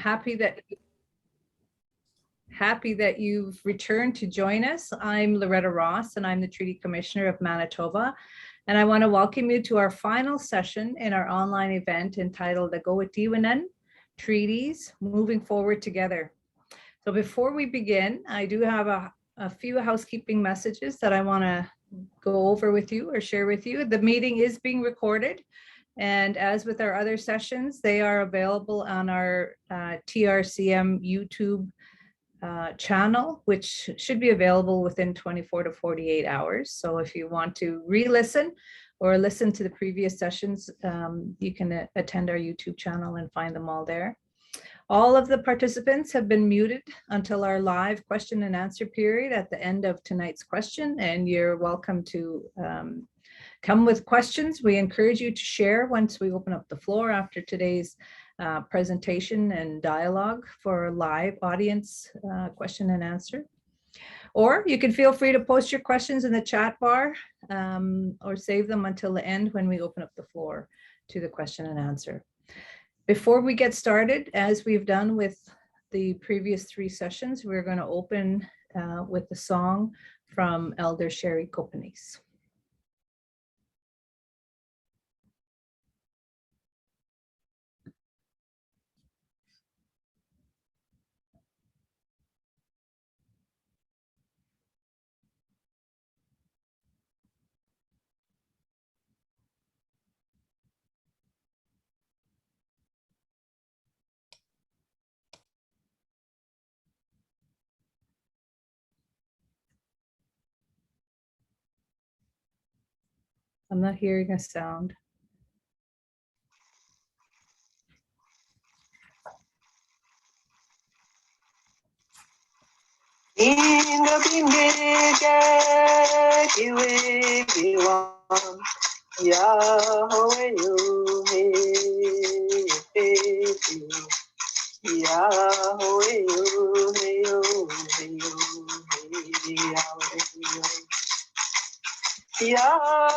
happy that you've returned to join us. I'm Loretta Ross, and I'm the Treaty Commissioner of Manitoba. And I want to welcome you to our final session in our online event entitled Agowiidiwinan, Treaties, Moving Forward Together. So before we begin, I do have a few housekeeping messages that I want to go over with you or share with you. The meeting is being recorded, and as with our other sessions, they are available on our TRCM YouTube channel, which should be available within 24 to 48 hours. So if you want to re-listen or listen to the previous sessions, you can attend our YouTube channel and find them all there. All of the participants have been muted until our live question and answer period at the end of tonight's question, and you're welcome to come with questions. We encourage you to share once we open up the floor after today's presentation and dialogue for live audience question and answer. Or you can feel free to post your questions in the chat bar or save them until the end when we open up the floor to the question and answer. Before we get started, as we've done with the previous three sessions, we're going to open with a song from Elder Sherry Kopanis. I'm not hearing a sound. Yahweh,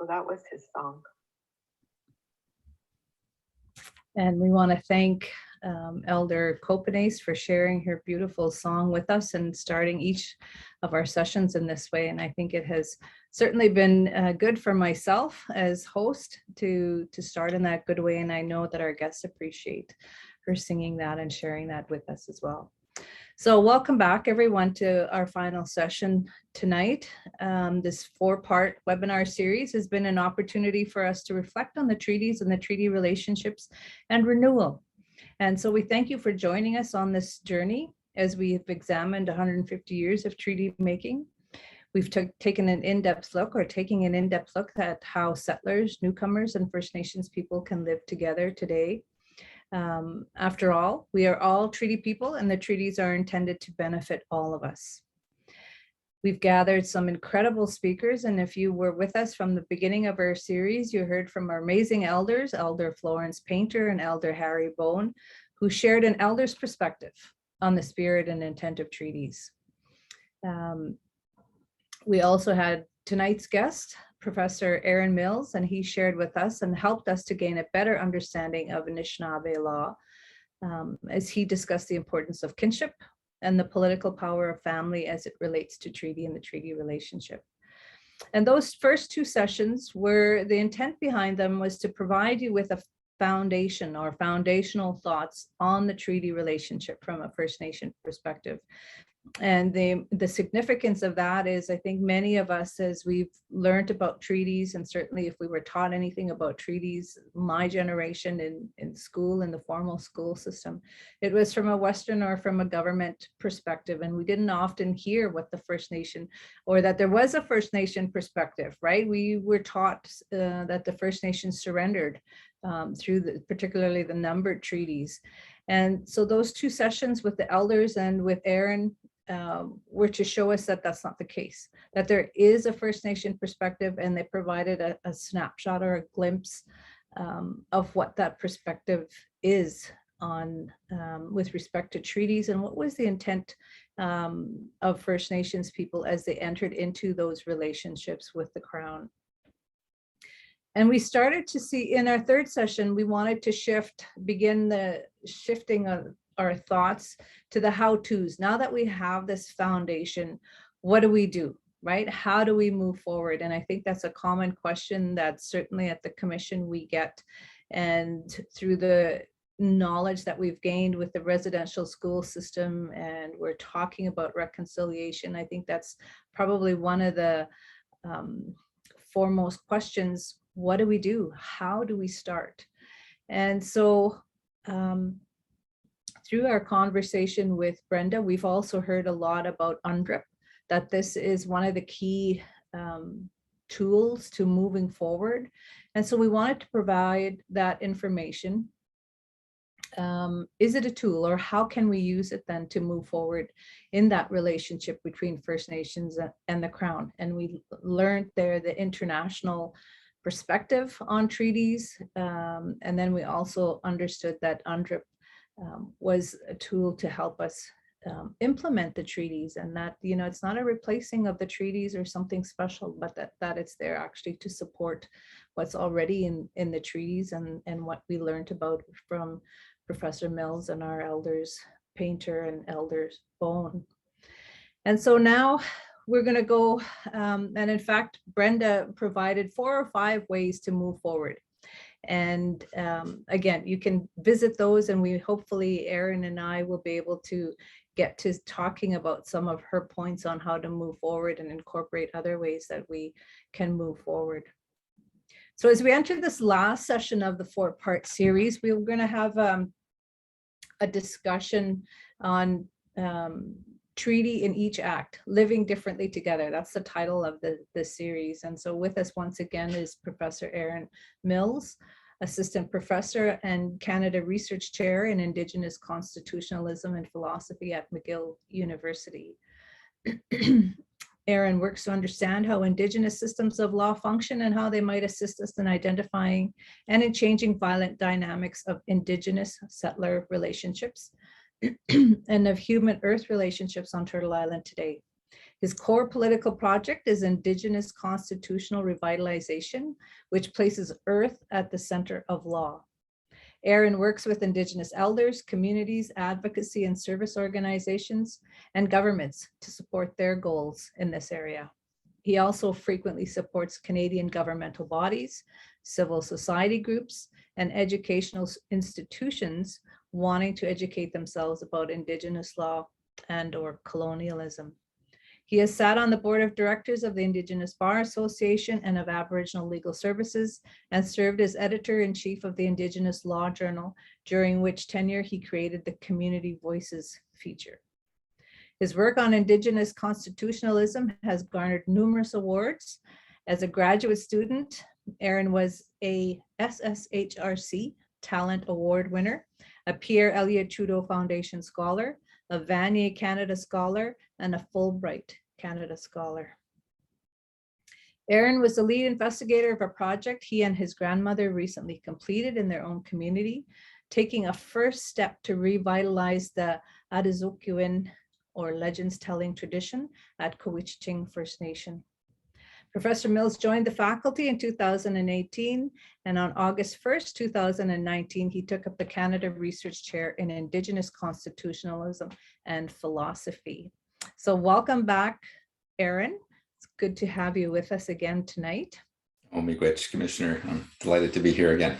So that was his song. And we want to thank Elder Kopanis for sharing her beautiful song with us and starting each of our sessions in this way. And I think it has certainly been good for myself as host to start in that good way. And I know that our guests appreciate her singing that and sharing that with us as well. So welcome back, everyone, to our final session tonight. This 4-part webinar series has been an opportunity for us to reflect on the treaties and the treaty relationships and renewal. And so we thank you for joining us on this journey as we have examined 150 years of treaty making. We've taken an in-depth look, or taking an in-depth look at how settlers, newcomers, and First Nations people can live together today. After all, we are all treaty people, and the treaties are intended to benefit all of us. We've gathered some incredible speakers, and if you were with us from the beginning of our series, you heard from our amazing elders, Elder Florence Painter and Elder Harry Bone, who shared an elder's perspective on the spirit and intent of treaties. We also had tonight's guest, Professor Aaron Mills, and he shared with us and helped us to gain a better understanding of Anishinaabe law as he discussed the importance of kinship and the political power of family as it relates to treaty and the treaty relationship. And those first two sessions were, the intent behind them was to provide you with a foundation or foundational thoughts on the treaty relationship from a First Nation perspective. And the significance of that is, I think many of us, as we've learned about treaties, and certainly if we were taught anything about treaties, my generation in school, in the formal school system, it was from a Western or from a government perspective. And we didn't often hear what the First Nation, or that there was a First Nation perspective, right? We were taught that the First Nations surrendered through particularly the numbered treaties. And so those two sessions with the elders and with Aaron were to show us that that's not the case, that there is a First Nation perspective, and they provided a snapshot or a glimpse of what that perspective is on with respect to treaties, and what was the intent of First Nations people as they entered into those relationships with the Crown. And we started to see in our third session, we wanted to begin the shifting of our thoughts to the how-tos. Now that we have this foundation, what do we do, right? How do we move forward? And I think that's a common question that certainly at the commission we get, and through the knowledge that we've gained with the residential school system, and we're talking about reconciliation. I think that's probably one of the foremost questions. What do we do? How do we start? And so through our conversation with Brenda, we've also heard a lot about UNDRIP, that this is one of the key tools to moving forward. And so we wanted to provide that information. Is it a tool, or how can we use it then to move forward in that relationship between First Nations and the Crown? And we learned there the international perspective on treaties. And then we also understood that UNDRIP was a tool to help us implement the treaties, and that, you know, it's not a replacing of the treaties or something special, but that it's there actually to support what's already in the treaties, and what we learned about from Professor Mills and our elders, Painter and elders Bone. And so now we're going to go, and in fact, Brenda provided 4 or 5 ways to move forward. And again, you can visit those, and we hopefully Aaron and I will be able to get to talking about some of her points on how to move forward and incorporate other ways that we can move forward. So as we enter this last session of the 4-part series, we're going to have a discussion on Treaty in Each Act, Living Differently Together. That's the title of the series. And so with us once again is Professor Aaron Mills, Assistant Professor and Canada Research Chair in Indigenous Constitutionalism and Philosophy at McGill University. Aaron works to understand how Indigenous systems of law function and how they might assist us in identifying and in changing violent dynamics of Indigenous settler relationships and of human-earth relationships on Turtle Island today. His core political project is Indigenous Constitutional Revitalization, which places Earth at the center of law. Aaron works with Indigenous elders, communities, advocacy and service organizations, and governments to support their goals in this area. He also frequently supports Canadian governmental bodies, civil society groups, and educational institutions wanting to educate themselves about Indigenous law and/or colonialism. He has sat on the board of directors of the Indigenous Bar Association and of Aboriginal Legal Services, and served as editor-in-chief of the Indigenous Law Journal, during which tenure he created the Community Voices feature. His work on Indigenous constitutionalism has garnered numerous awards. As a graduate student, Aaron was a SSHRC Talent Award winner, a Pierre Elliott Trudeau Foundation Scholar, a Vanier Canada Scholar, and a Fulbright Canada Scholar. Aaron was the lead investigator of a project he and his grandmother recently completed in their own community, taking a first step to revitalize the Agowiidiwinan, or legends telling tradition, at Agowiidiwinan First Nation. Professor Mills joined the faculty in 2018, and on August 1st, 2019, he took up the Canada Research Chair in Indigenous Constitutionalism and Philosophy. So welcome back, Aaron. It's good to have you with us again tonight. Oh, miigwech, Commissioner. I'm delighted to be here again.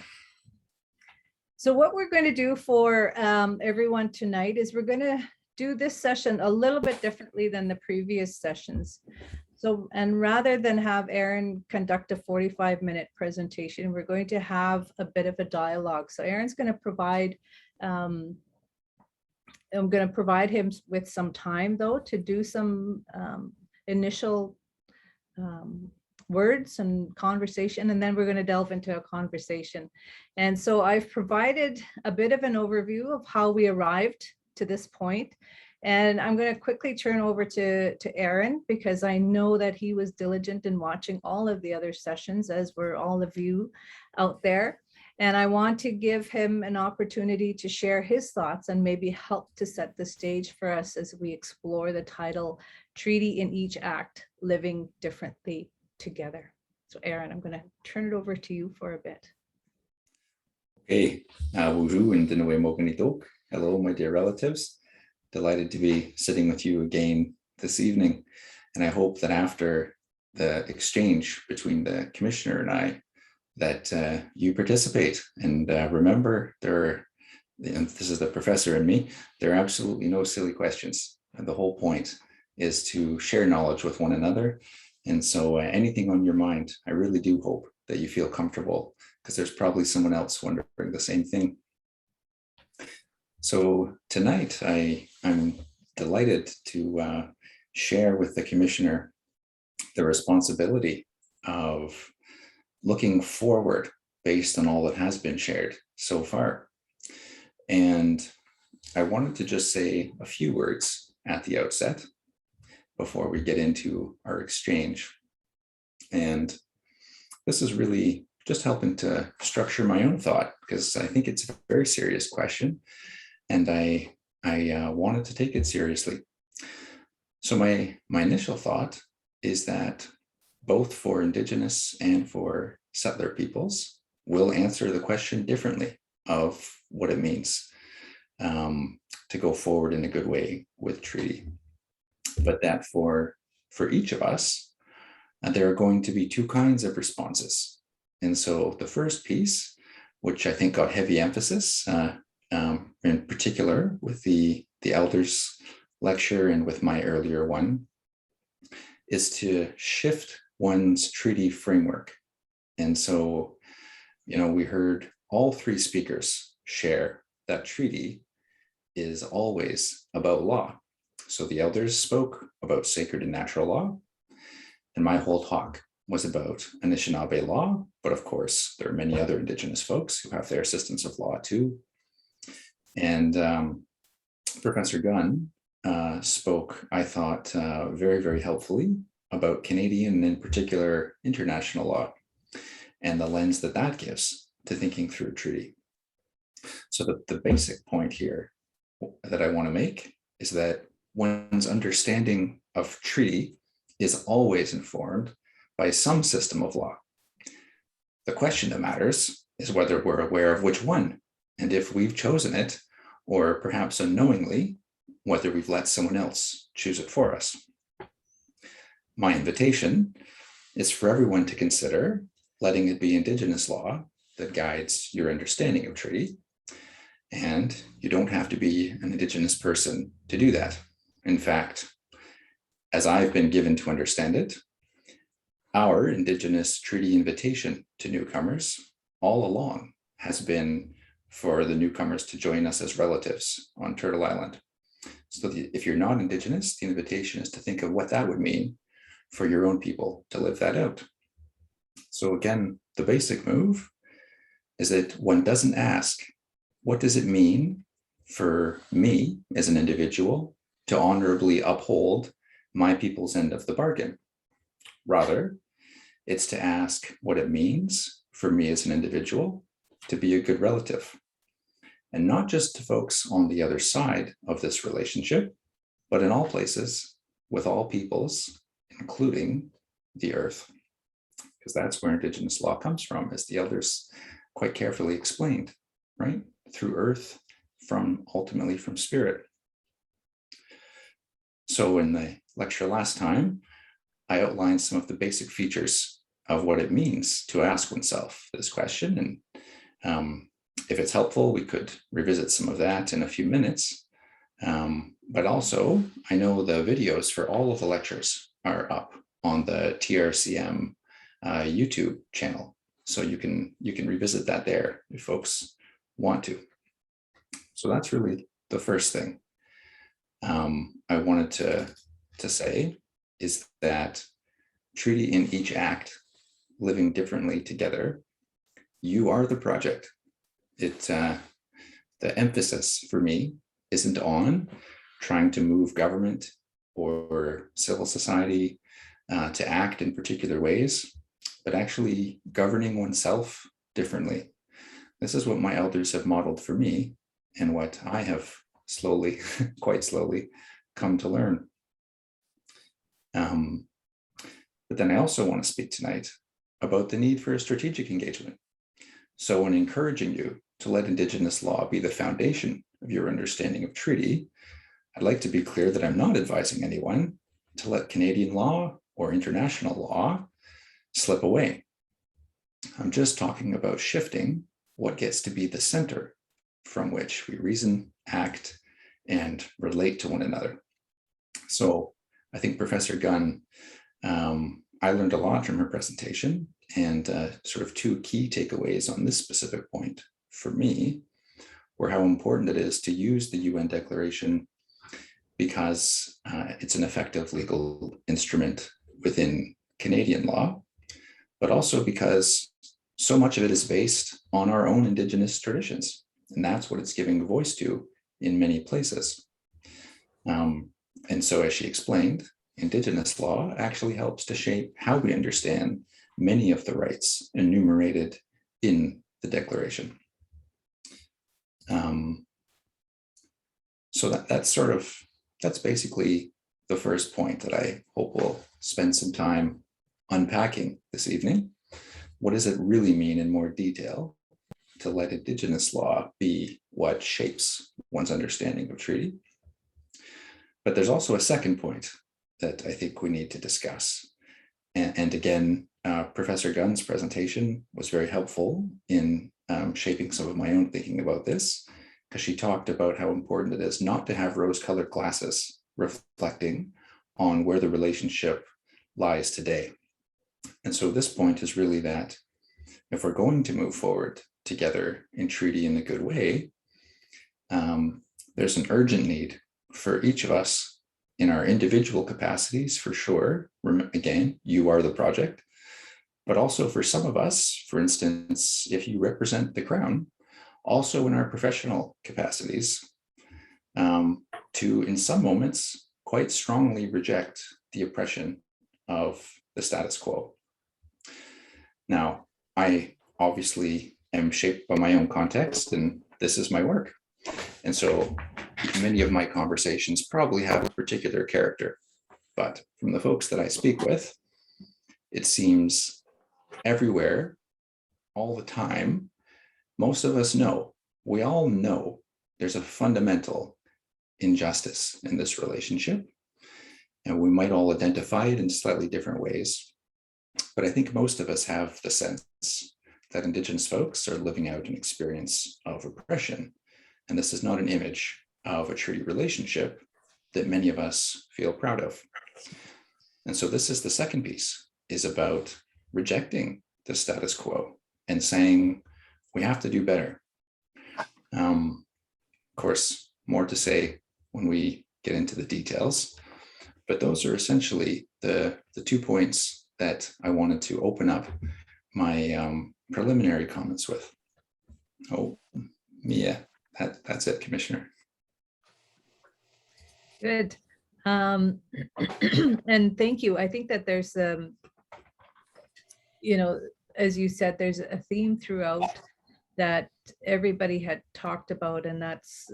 So what we're going to do for everyone tonight is we're going to do this session a little bit differently than the previous sessions. So, and rather than have Aaron conduct a 45-minute presentation, we're going to have a bit of a dialogue. So Aaron's going to provide, I'm going to provide him with some time though to do some initial words and conversation, and then we're going to delve into a conversation. And so I've provided a bit of an overview of how we arrived to this point. And I'm going to quickly turn over to Aaron, because I know that he was diligent in watching all of the other sessions, as were all of you out there. And I want to give him an opportunity to share his thoughts and maybe help to set the stage for us as we explore the title, Treaty in Each Act, Living Differently Together. So Aaron, I'm going to turn it over to you for a bit. Okay, hello, my dear relatives. Delighted to be sitting with you again this evening. And I hope that after the exchange between the Commissioner and I, that you participate. And remember, and this is the professor and me, there are absolutely no silly questions. And the whole point is to share knowledge with one another. And so anything on your mind, I really do hope that you feel comfortable, because there's probably someone else wondering the same thing. So tonight, I'm delighted to share with the Commissioner the responsibility of looking forward based on all that has been shared so far. And I wanted to just say a few words at the outset before we get into our exchange. And this is really just helping to structure my own thought, because I think it's a very serious question. And I wanted to take it seriously. So my initial thought is that both for Indigenous and for settler peoples, we'll answer the question differently of what it means to go forward in a good way with treaty. But that for each of us, there are going to be two kinds of responses. And so the first piece, which I think got heavy emphasis, in particular with the elders lecture and with my earlier one, is to shift one's treaty framework. And so, we heard all three speakers share that treaty is always about law. So the elders spoke about sacred and natural law, and my whole talk was about Anishinaabe law, but of course, there are many other Indigenous folks who have their systems of law too. And Professor Gunn spoke, I thought, very, very helpfully about Canadian and in particular international law and the lens that that gives to thinking through a treaty. So the basic point here that I want to make is that one's understanding of treaty is always informed by some system of law. The question that matters is whether we're aware of which one, and if we've chosen it, or perhaps unknowingly, whether we've let someone else choose it for us. My invitation is for everyone to consider letting it be Indigenous law that guides your understanding of treaty. And you don't have to be an Indigenous person to do that. In fact, as I've been given to understand it, our Indigenous treaty invitation to newcomers all along has been for the newcomers to join us as relatives on Turtle Island. So if you're not Indigenous, the invitation is to think of what that would mean for your own people to live that out. So again, the basic move is that one doesn't ask, what does it mean for me as an individual to honorably uphold my people's end of the bargain? Rather, it's to ask what it means for me as an individual to be a good relative. And not just to folks on the other side of this relationship, but in all places, with all peoples, including the earth. because that's where Indigenous law comes from, as the elders quite carefully explained, right? Through earth, ultimately from spirit. So in the lecture last time, I outlined some of the basic features of what it means to ask oneself this question. And if it's helpful, we could revisit some of that in a few minutes. But also, I know the videos for all of the lectures are up on the TRCM YouTube channel. So you can revisit that there if folks want to. So that's really the first thing I wanted to say is that treaty in each act, living differently together, you are the project. The emphasis for me isn't on trying to move government or civil society to act in particular ways, but actually governing oneself differently. This is what my elders have modeled for me and what I have slowly, quite slowly, come to learn. But then I also want to speak tonight about the need for a strategic engagement. So in encouraging you to let Indigenous law be the foundation of your understanding of treaty, I'd like to be clear that I'm not advising anyone to let Canadian law or international law slip away. I'm just talking about shifting what gets to be the center from which we reason, act, and relate to one another. So I think Professor Gunn, I learned a lot from her presentation, and sort of two key takeaways on this specific point for me were how important it is to use the UN Declaration because it's an effective legal instrument within Canadian law, but also because so much of it is based on our own Indigenous traditions, and that's what it's giving voice to in many places. And so, as she explained, Indigenous law actually helps to shape how we understand many of the rights enumerated in the Declaration. So that's basically the first point that I hope we'll spend some time unpacking this evening. What does it really mean in more detail to let Indigenous law be what shapes one's understanding of treaty? But there's also a second point that I think we need to discuss. And again, Professor Gunn's presentation was very helpful in shaping some of my own thinking about this, because she talked about how important it is not to have rose-colored glasses reflecting on where the relationship lies today. And so this point is really that if we're going to move forward together in treaty in a good way, there's an urgent need for each of us in our individual capacities, for sure. Again, you are the project, but also for some of us, for instance, if you represent the Crown, also in our professional capacities, to, in some moments, quite strongly reject the oppression of the status quo. Now, I obviously am shaped by my own context, and this is my work. And so many of my conversations probably have a particular character, but from the folks that I speak with, it seems everywhere, all the time, most of us know, we all know there's a fundamental injustice in this relationship, and we might all identify it in slightly different ways. But I think most of us have the sense that Indigenous folks are living out an experience of oppression. And this is not an image of a treaty relationship that many of us feel proud of. And so this is the second piece, is about rejecting the status quo and saying, we have to do better. Of course, more to say when we get into the details, but those are essentially the 2 points that I wanted to open up my preliminary comments with. Oh, Mia, that's it, Commissioner. Good. And thank you. I think that there's, as you said, there's a theme throughout that everybody had talked about, and that's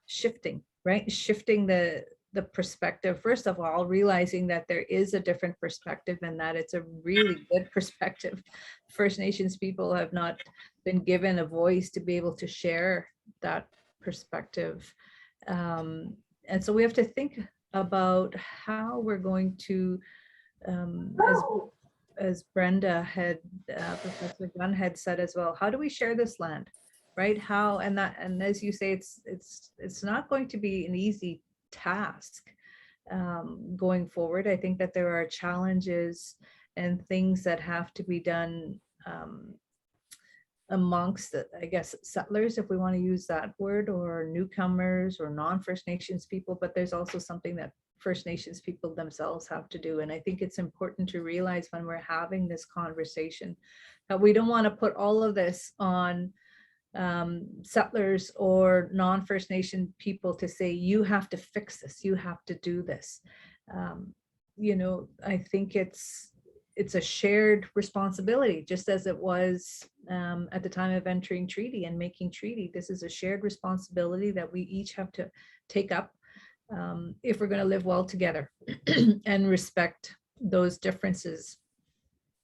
shifting, right? Shifting the the perspective, first of all, realizing that there is a different perspective and that it's a really good perspective. First Nations people have not been given a voice to be able to share that perspective. And so we have to think about how we're going to, as Brenda had, Professor Gunn had said as well, how do we share this land, right? How, and as you say, it's not going to be an easy task going forward. I think that there are challenges and things that have to be done amongst the, I guess, settlers, if we want to use that word, or newcomers or non-First Nations people, but there's also something that First Nations people themselves have to do. And I think it's important to realize when we're having this conversation that we don't want to put all of this on settlers or non-First Nation people to say, you have to fix this, you have to do this. You know, I think it's a shared responsibility, just as it was at the time of entering treaty and making treaty. This is a shared responsibility that we each have to take up if we're going to live well together and respect those differences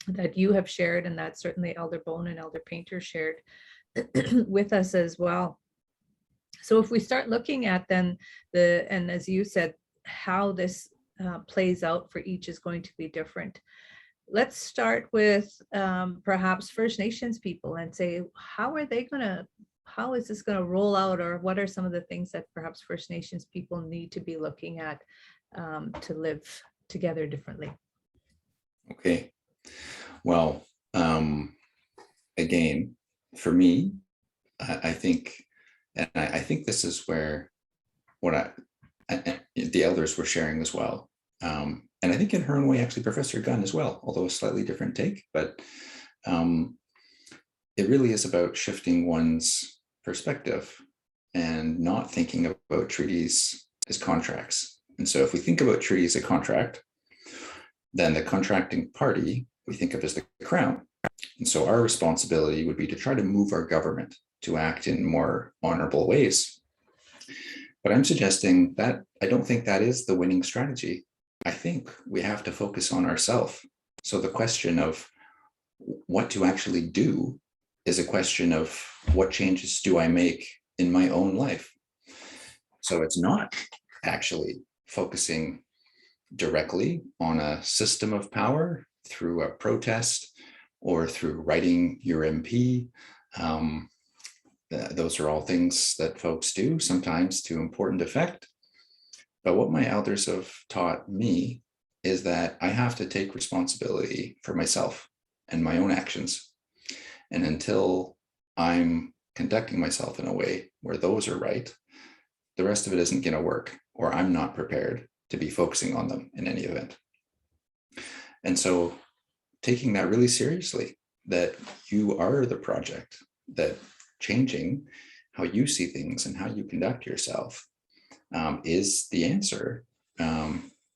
that you have shared, and that certainly Elder Bone and Elder Painter shared with us as well. So if we start looking at then and as you said, how this plays out for each is going to be different. Let's start with perhaps First Nations people and say, how is this going to roll out, or what are some of the things that perhaps First Nations people need to be looking at to live together differently? Okay. Well, again, for me, I think, and I think this is where what the elders were sharing as well. And I think in her own way, actually, Professor Gunn as well, although a slightly different take, but it really is about shifting one's perspective and not thinking about treaties as contracts. And so if we think about treaties as a contract, then the contracting party we think of as the Crown. And so our responsibility would be to try to move our government to act in more honorable ways. But I'm suggesting that I don't think that is the winning strategy. I think we have to focus on ourselves. So the question of what to actually do is a question of what changes do I make in my own life. So it's not actually focusing directly on a system of power through a protest or through writing your MP. Those are all things that folks do sometimes to important effect. But what my elders have taught me is that I have to take responsibility for myself and my own actions. And until I'm conducting myself in a way where those are right, the rest of it isn't going to work, or I'm not prepared to be focusing on them in any event. And so taking that really seriously, that you are the project, that changing how you see things and how you conduct yourself is the answer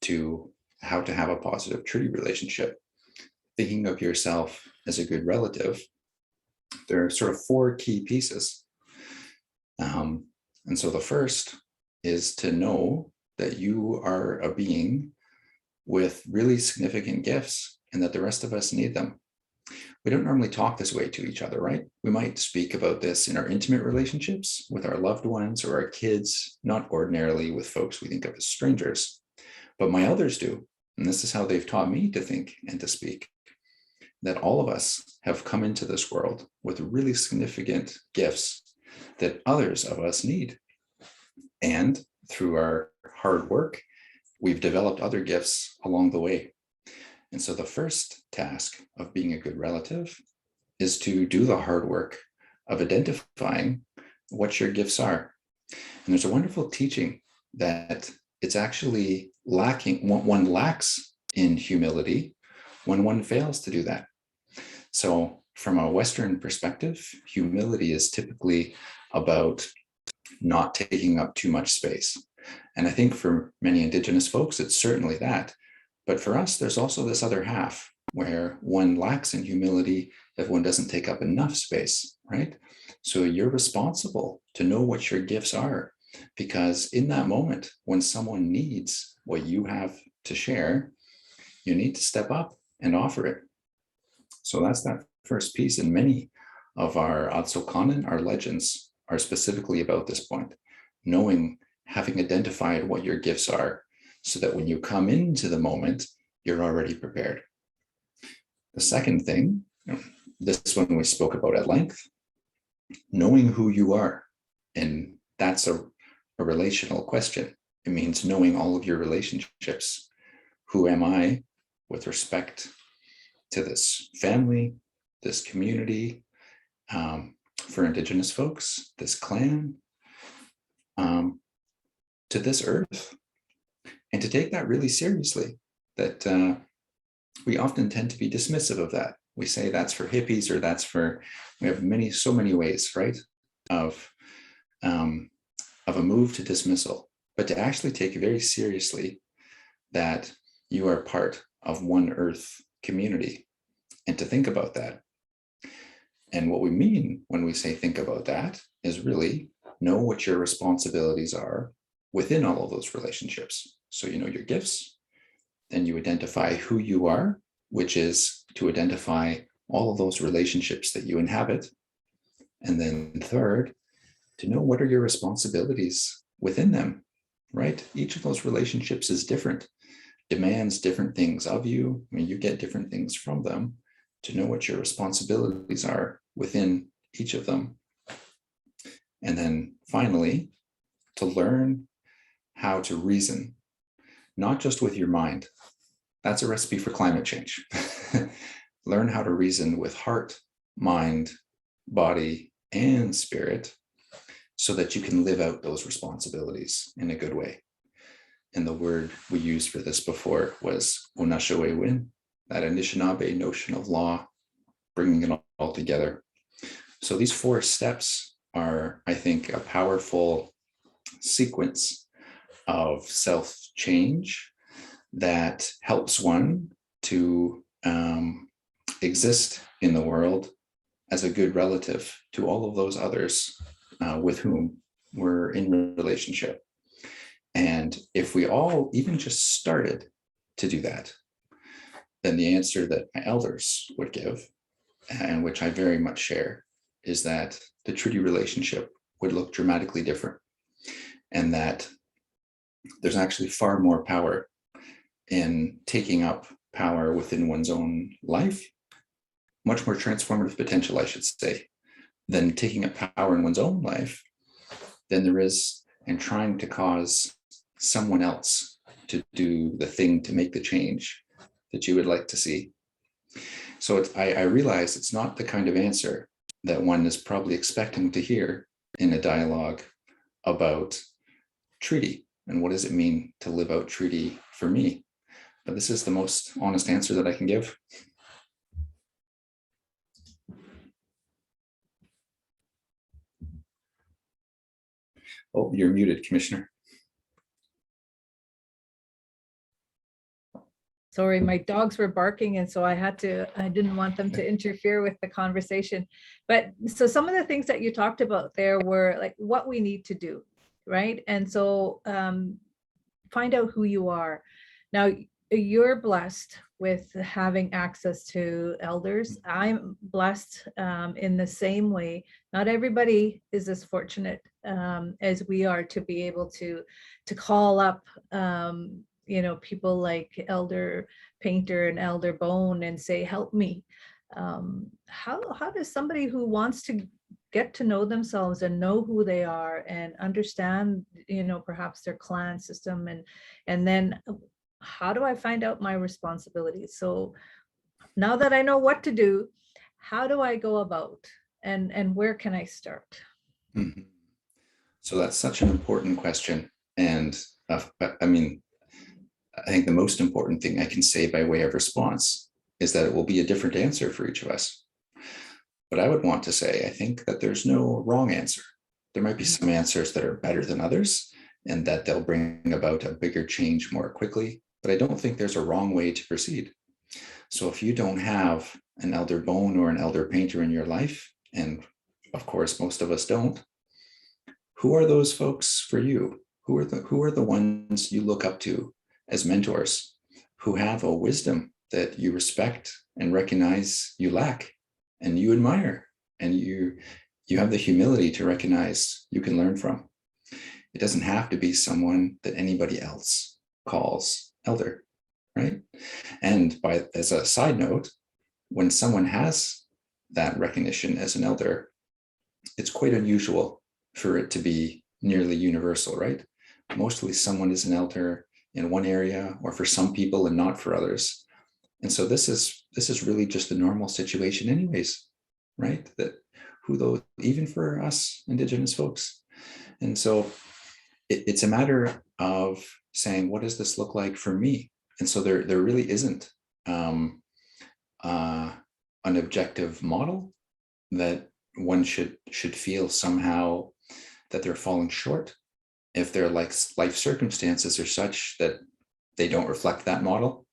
to how to have a positive treaty relationship. Thinking of yourself as a good relative, there are sort of four key pieces. And so the first is to know that you are a being with really significant gifts and that the rest of us need them. We don't normally talk this way to each other, right? We might speak about this in our intimate relationships with our loved ones or our kids, not ordinarily with folks we think of as strangers, but my elders do. And this is how they've taught me to think and to speak, that all of us have come into this world with really significant gifts that others of us need. And through our hard work, we've developed other gifts along the way. And so the first task of being a good relative is to do the hard work of identifying what your gifts are. And there's a wonderful teaching that it's actually lacking, one lacks in humility when one fails to do that. So from a Western perspective, humility is typically about not taking up too much space. And I think for many Indigenous folks, it's certainly that. But for us, there's also this other half where one lacks in humility if one doesn't take up enough space, right? So you're responsible to know what your gifts are because in that moment, when someone needs what you have to share, you need to step up and offer it. So that's that first piece. And many of our Atsokanen, our legends, are specifically about this point, knowing, having identified what your gifts are, so that when you come into the moment, you're already prepared. The second thing, this one we spoke about at length, knowing who you are. And that's a relational question. It means knowing all of your relationships. Who am I with respect to this family, this community, for Indigenous folks, this clan, to this earth, and to take that really seriously. That we often tend to be dismissive of that. We say that's for hippies, or that's for, we have so many ways, right, of a move to dismissal, but to actually take very seriously that you are part of one earth community, and to think about that. And what we mean when we say think about that is really know what your responsibilities are within all of those relationships. So you know your gifts, then you identify who you are, which is to identify all of those relationships that you inhabit. And then third, to know what are your responsibilities within them, right? Each of those relationships is different, demands different things of you. I mean, you get different things from them. To know what your responsibilities are within each of them. And then finally, to learn how to reason, not just with your mind. That's a recipe for climate change. Learn how to reason with heart, mind, body, and spirit, so that you can live out those responsibilities in a good way. And the word we used for this before was Agowiidiwinan, that Anishinaabe notion of law, bringing it all together. So these 4 steps are, I think, a powerful sequence of self-change that helps one to exist in the world as a good relative to all of those others with whom we're in relationship. And if we all even just started to do that, then the answer that my elders would give, and which I very much share, is that the treaty relationship would look dramatically different, and that there's actually far more power in taking up power within one's own life, much more transformative potential, I should say, than taking up power in one's own life than there is in trying to cause someone else to do the thing to make the change that you would like to see. So I realize it's not the kind of answer that one is probably expecting to hear in a dialogue about treaty and what does it mean to live out treaty for me. But this is the most honest answer that I can give. Oh, you're muted, Commissioner. Sorry, my dogs were barking, and so I didn't want them to interfere with the conversation. But so some of the things that you talked about there were like what we need to do, right? And so find out who you are. Now, you're blessed with having access to elders. I'm blessed in the same way. Not everybody is as fortunate as we are to be able to call up people like Elder Painter and Elder Bone and say, help me. How does somebody who wants to get to know themselves and know who they are and understand, perhaps their clan system, and then how do I find out my responsibilities? So now that I know what to do, how do I go about, and where can I start? Mm-hmm. So that's such an important question. And I mean, I think the most important thing I can say by way of response is that it will be a different answer for each of us. But I would want to say, I think that there's no wrong answer. There might be some answers that are better than others and that they'll bring about a bigger change more quickly, but I don't think there's a wrong way to proceed. So if you don't have an Elder Bone or an Elder Painter in your life, and of course, most of us don't, who are those folks for you? Who are the ones you look up to as mentors, who have a wisdom that you respect and recognize you lack and you admire, and you have the humility to recognize you can learn from? It doesn't have to be someone that anybody else calls elder, right? And as a side note, when someone has that recognition as an elder, it's quite unusual for it to be nearly universal, right? Mostly someone is an elder in one area or for some people and not for others. And so this is really just a normal situation anyways, right? That who those, even for us Indigenous folks. And so it's a matter of saying, what does this look like for me? And so there really isn't an objective model that one should feel somehow that they're falling short if their life circumstances are such that they don't reflect that model.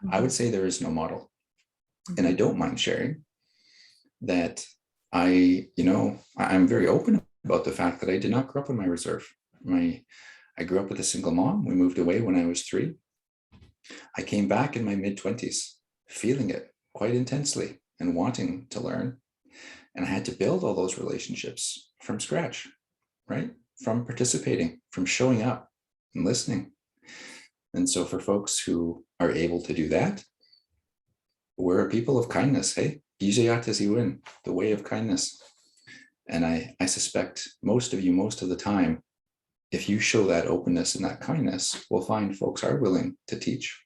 Mm-hmm. I would say there is no model. And I don't mind sharing that I'm very open about the fact that I did not grow up in my reserve. I grew up with a single mom. We moved away when I was 3. I came back in my mid-20s, feeling it quite intensely and wanting to learn. And I had to build all those relationships from scratch, right? From participating, from showing up and listening. And so for folks who are able to do that, we're a people of kindness, hey? Agowiidiwinan, the way of kindness. And I suspect most of you, most of the time, if you show that openness and that kindness, we'll find folks are willing to teach.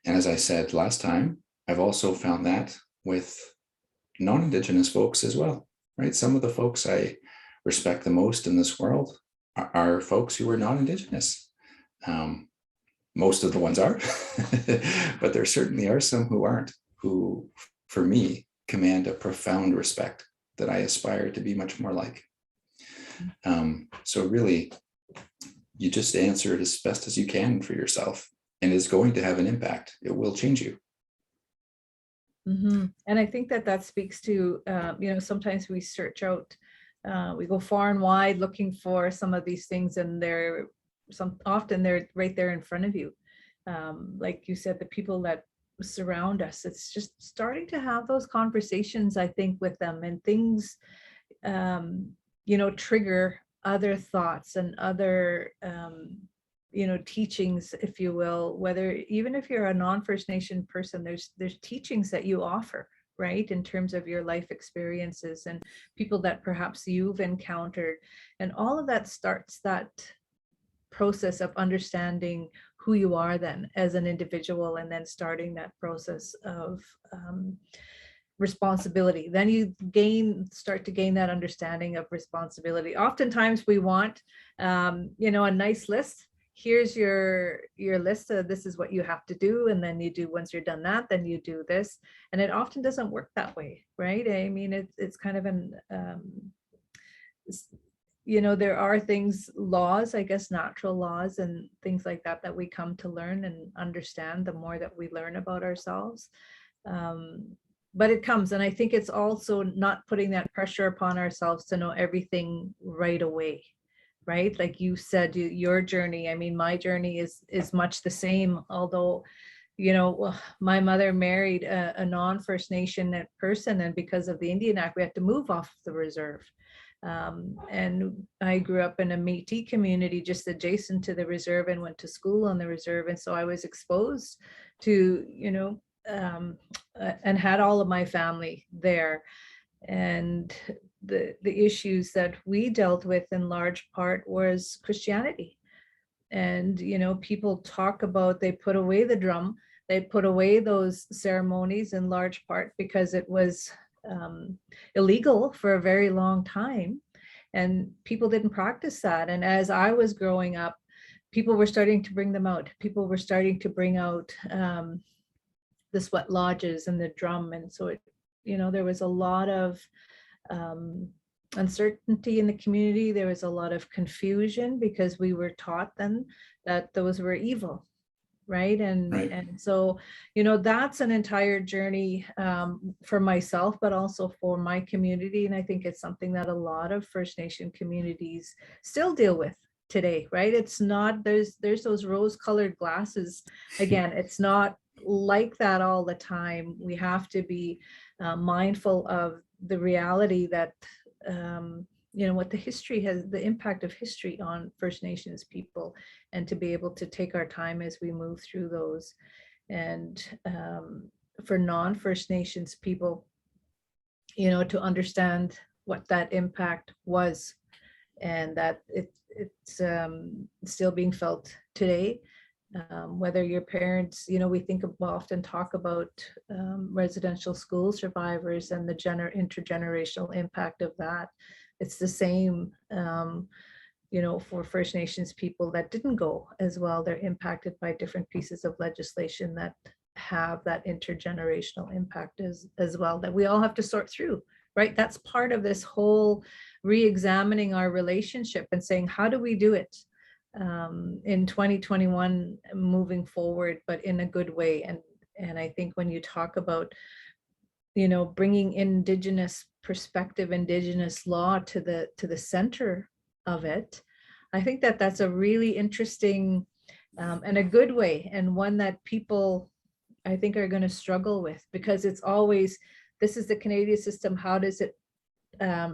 And as I said last time, I've also found that with non-Indigenous folks as well, right? Some of the folks I respect the most in this world are folks who are non-Indigenous. Most of the ones are, but there certainly are some who aren't, who, for me, command a profound respect that I aspire to be much more like. So really, you just answer it as best as you can for yourself, and it's going to have an impact. It will change you. Mm-hmm. And I think that speaks to, sometimes we search out, we go far and wide looking for some of these things, and often they're right there in front of you. Like you said, the people that surround us, it's just starting to have those conversations, I think, with them, and things, trigger other thoughts and other, teachings, if you will, even if you're a non-First Nation person, there's teachings that you offer, right, in terms of your life experiences and people that perhaps you've encountered. And all of that starts that process of understanding who you are then as an individual, and then starting that process of responsibility. Then you start to gain that understanding of responsibility. Oftentimes we want, a nice list. Here's your list of this is what you have to do, and then you do, once you're done that, then you do this. And it often doesn't work that way, right? I mean, it's kind of an there are things, laws, I guess, natural laws and things like that we come to learn and understand the more that we learn about ourselves. But it comes, and I think it's also not putting that pressure upon ourselves to know everything right away, right? Like you said, your journey, I mean, my journey is much the same, although, my mother married a non-First Nation person, and because of the Indian Act, we had to move off the reserve. And I grew up in a Métis community just adjacent to the reserve and went to school on the reserve. And so I was exposed to, and had all of my family there. And the issues that we dealt with in large part was Christianity. And, people talk about, they put away the drum, they put away those ceremonies in large part because it was illegal for a very long time, and people didn't practice that. And as I was growing up, people were starting to bring them out. People were starting to bring out the sweat lodges and the drum, and so there was a lot of uncertainty in the community. There was a lot of confusion because we were taught then that those were evil, right? Right. And so, that's an entire journey for myself, but also for my community. And I think it's something that a lot of First Nation communities still deal with today, right? It's not, there's those rose-colored glasses. Again, it's not like that all the time. We have to be mindful of the reality that what the history has, the impact of history on First Nations people, and to be able to take our time as we move through those. And for non-First Nations people, to understand what that impact was, and that it's still being felt today. Whether your parents, we often talk about residential school survivors and the intergenerational impact of that. It's the same, for First Nations people that didn't go as well. They're impacted by different pieces of legislation that have that intergenerational impact as well, that we all have to sort through, right? That's part of this whole re-examining our relationship and saying, how do we do it in 2021 moving forward, but in a good way. And I think when you talk about, bringing Indigenous perspective, Indigenous law to the center of it, I think that that's a really interesting and a good way, and one that people, I think, are going to struggle with, because it's always, this is the Canadian system. How does it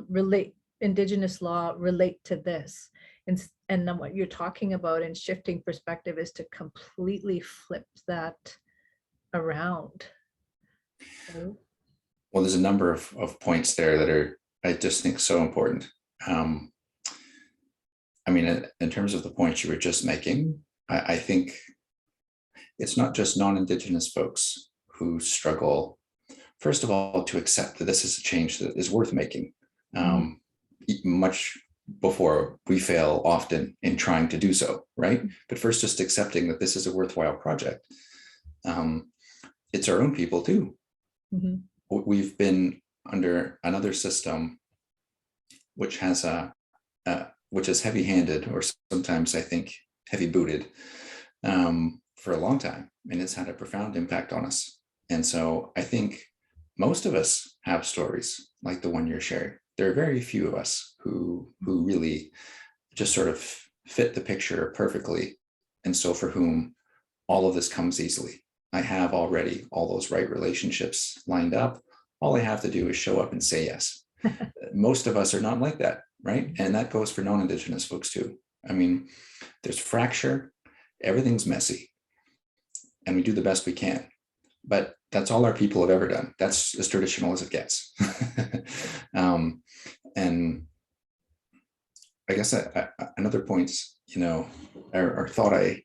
relate, Indigenous law relate to this? And then what you're talking about in shifting perspective is to completely flip that around. Okay. Well, there's a number of points there that are, I just think, so important. I mean, in terms of the points you were just making, I think it's not just non-Indigenous folks who struggle, first of all, to accept that this is a change that is worth making, much before we fail often in trying to do so, right? But first, just accepting that this is a worthwhile project. It's our own people too. Mm-hmm. We've been under another system which has which is heavy-handed, or sometimes I think heavy-booted, for a long time, and it's had a profound impact on us. And so I think most of us have stories like the one you're sharing. There are very few of us who really just sort of fit the picture perfectly, and so for whom all of this comes easily. I have already all those right relationships lined up. All I have to do is show up and say yes. Most of us are not like that, right? And that goes for non-Indigenous folks too. I mean, there's fracture, everything's messy, and we do the best we can. But that's all our people have ever done. That's as traditional as it gets. And I guess another point, or thought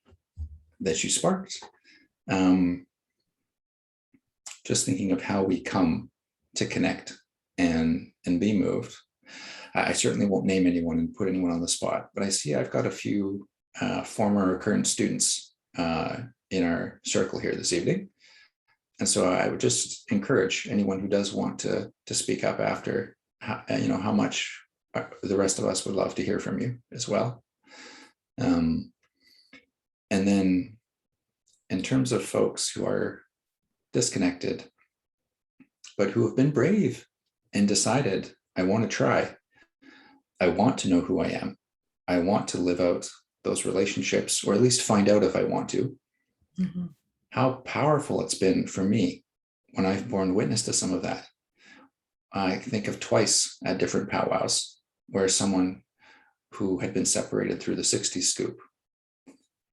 that you sparked, just thinking of how we come to connect and be moved. I certainly won't name anyone and put anyone on the spot, but I see I've got a few former or current students in our circle here this evening. And so I would just encourage anyone who does want to speak up after, how much the rest of us would love to hear from you as well. And then in terms of folks who are disconnected, but who have been brave and decided, I want to try. I want to know who I am. I want to live out those relationships, or at least find out if I want to. Mm-hmm. How powerful it's been for me when I've borne witness to some of that. I think of twice at different powwows where someone who had been separated through the 60s scoop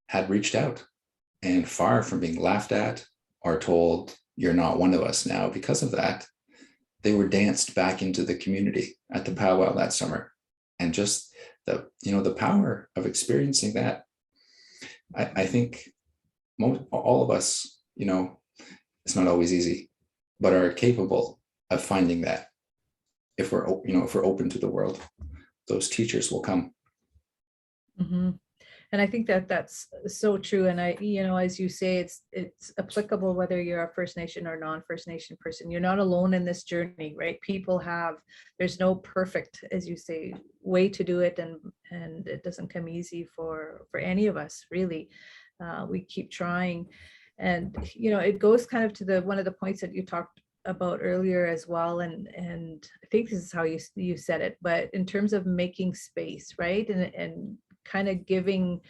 had reached out, and far from being laughed at or told, you're not one of us now because of that, they were danced back into the community at the powwow that summer. And just the power of experiencing that, I think all of us, it's not always easy, but are capable of finding that. If we're open to the world, those teachers will come. Mm-hmm. And I think that that's so true. And as you say, it's applicable whether you're a First Nation or non-First Nation person. You're not alone in this journey, right? There's no perfect, as you say, way to do it, and it doesn't come easy for any of us, really. we keep trying. And, you know, it goes kind of to the one of the points that you talked about earlier as well. And I think this is how you said it, but in terms of making space, right? And kind of giving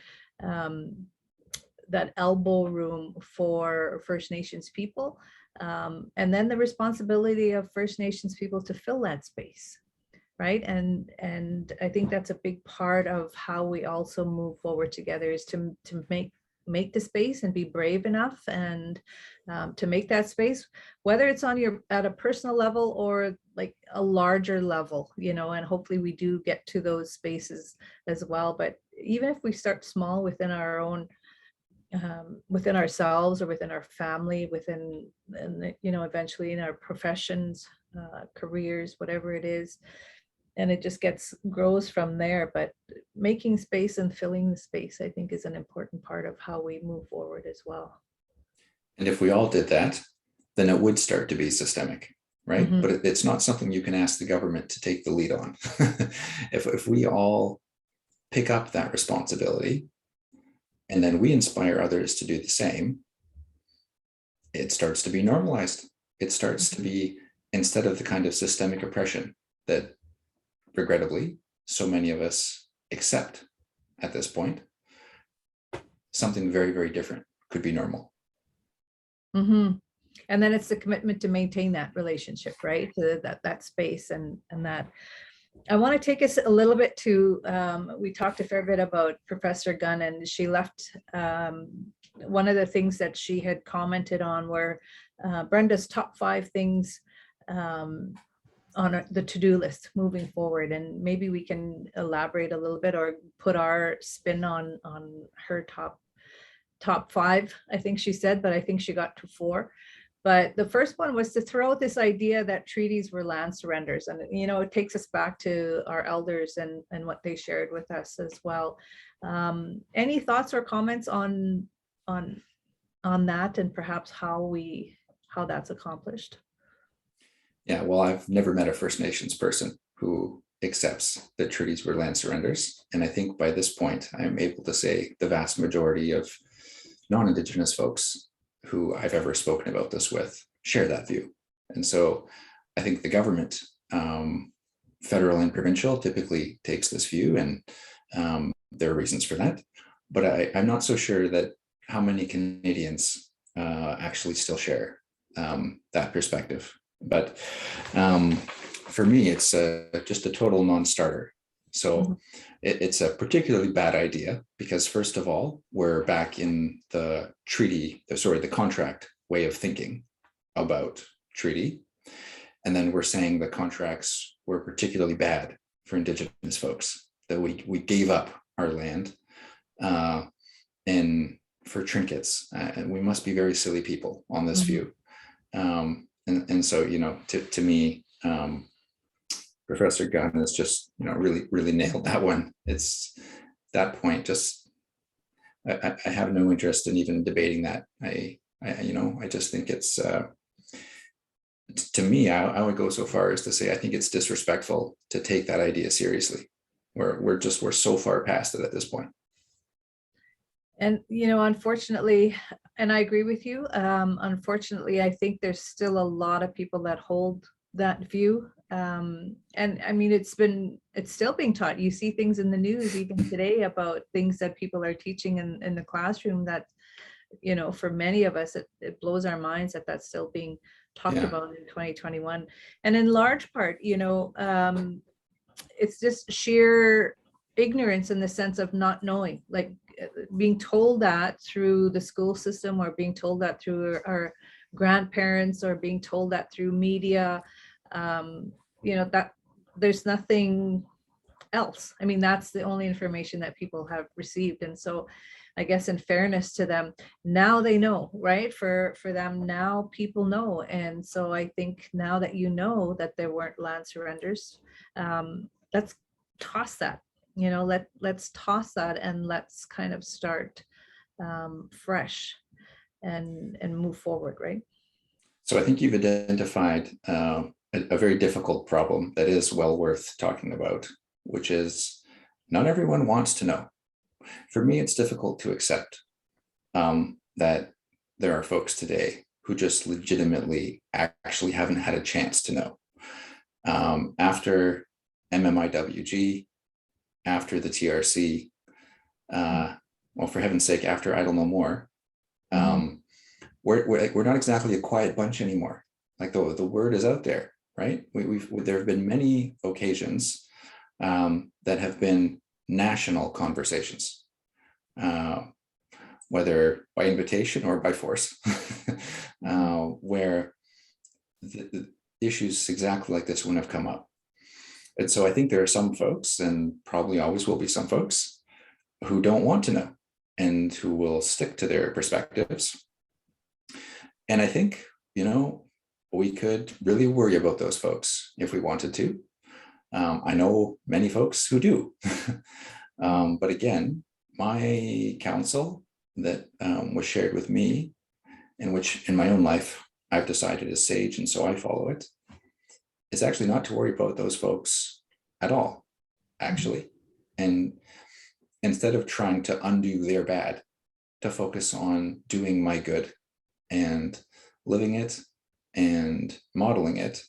that elbow room for First Nations people. And then the responsibility of First Nations people to fill that space, right? And I think that's a big part of how we also move forward together, is to make the space and be brave enough and to make that space, whether it's at a personal level or like a larger level, you know, and hopefully we do get to those spaces as well. But even if we start small within our own, within ourselves or within our family, within, and you know, eventually in our professions, careers, whatever it is, and it just grows from there. But making space and filling the space, I think, is an important part of how we move forward as well. And if we all did that, then it would start to be systemic, right? Mhm. But it's not something you can ask the government to take the lead on. If we all pick up that responsibility and then we inspire others to do the same, it starts to be normalized. It starts to be, instead of the kind of systemic oppression that regrettably so many of us accept at this point, something very, very different could be normal. Mm-hmm. And then it's the commitment to maintain that relationship, right? To that space and that. I want to take us a little bit to, we talked a fair bit about Professor Gunn, and she left, one of the things that she had commented on were Brenda's top 5 things on the to-do list moving forward. And maybe we can elaborate a little bit or put our spin on her top 5, I think she said, but I think she got to 4. But the first one was to throw out this idea that treaties were land surrenders. And, you know, it takes us back to our elders and what they shared with us as well. Any thoughts or comments on that, and perhaps how that's accomplished? Yeah, well, I've never met a First Nations person who accepts that treaties were land surrenders. And I think by this point, I'm able to say the vast majority of non-Indigenous folks who I've ever spoken about this with share that view. And so I think the government, federal and provincial, typically takes this view, and there are reasons for that. But I'm not so sure that how many Canadians actually still share that perspective. But for me, it's just a total non-starter. So it's a particularly bad idea because, first of all, we're back in the contract way of thinking about treaty. And then we're saying the contracts were particularly bad for Indigenous folks, that we gave up our land and for trinkets. And we must be very silly people on this view. And so, you know, to me, Professor Gunn has just, you know, really nailed that one. It's that point. Just, I have no interest in even debating that. I just think it's, to me, I would go so far as to say, I think it's disrespectful to take that idea seriously. We're so far past it at this point. And, you know, unfortunately, and I agree with you, unfortunately, I think there's still a lot of people that hold that view. And I mean, it's still being taught. You see things in the news even today about things that people are teaching in the classroom that, you know, for many of us, it blows our minds that that's still being talked about in 2021. And in large part, you know, it's just sheer ignorance in the sense of not knowing, like being told that through the school system, or being told that through our grandparents, or being told that through media. You know, that there's nothing else. I mean, that's the only information that people have received. And so I guess in fairness to them, now they know, right? For them now, people know. And so I think now that you know that there weren't land surrenders, let's toss that, you know, let's toss that, and let's kind of start fresh and move forward, right? So I think you've identified a very difficult problem that is well worth talking about, which is not everyone wants to know. For me, it's difficult to accept that there are folks today who just legitimately actually haven't had a chance to know. After MMIWG, after the TRC, well, for heaven's sake, after Idle No More, we're not exactly a quiet bunch anymore. Like the word is out there, right? There have been many occasions that have been national conversations, whether by invitation or by force, where the issues exactly like this wouldn't have come up. And so I think there are some folks, and probably always will be some folks, who don't want to know and who will stick to their perspectives. And I think, we could really worry about those folks if we wanted to. I know many folks who do. But again, my counsel that was shared with me, and which in my own life I've decided is sage, and so I follow it, is actually not to worry about those folks at all, actually. And instead of trying to undo their bad, to focus on doing my good and living it and modeling it,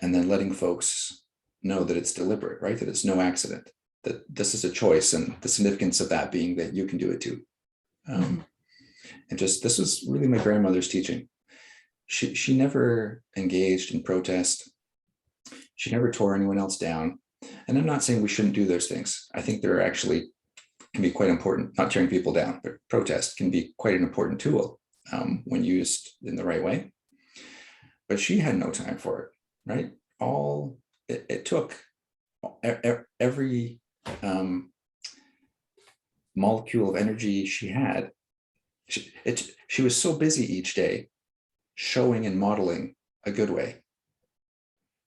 and then letting folks know that it's deliberate, right? That it's no accident, that this is a choice, and the significance of that being that you can do it too. And just, this was really my grandmother's teaching. She never engaged in protest. She never tore anyone else down. And I'm not saying we shouldn't do those things. I think they're actually can be quite important. Not tearing people down, but protest can be quite an important tool when used in the right way. But she had no time for it, right? It took every molecule of energy she had. She was so busy each day showing and modeling a good way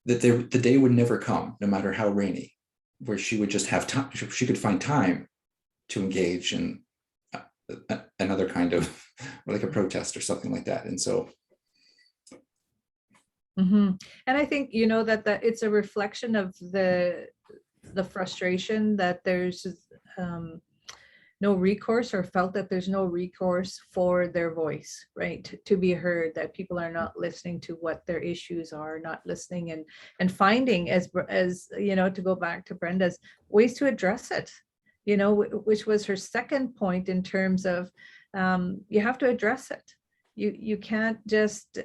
that the day would never come, no matter how rainy, where she would just have time. She could find time to engage in another kind of, like a protest or something like that. And so. And I think, that it's a reflection of the frustration that there's no recourse, or felt that there's no recourse for their voice, right, to be heard, that people are not listening to what their issues are, not listening and finding, as to go back to Brenda's, ways to address it, which was her second point in terms of you have to address it. You can't just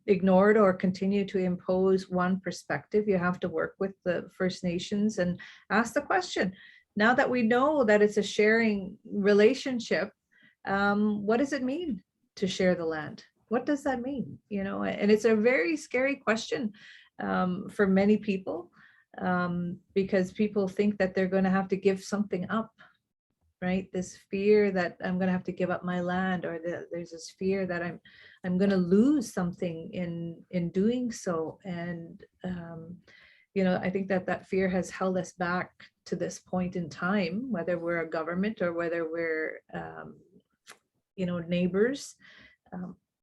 ignore it or continue to impose one perspective. You have to work with the First Nations and ask the question. Now that we know that it's a sharing relationship, what does it mean to share the land? What does that mean? And it's a very scary question for many people, because people think that they're going to have to give something up, right? This fear that I'm going to have to give up my land, or there's this fear that I'm going to lose something in doing so. And I think that fear has held us back to this point in time, whether we're a government or whether we're neighbors.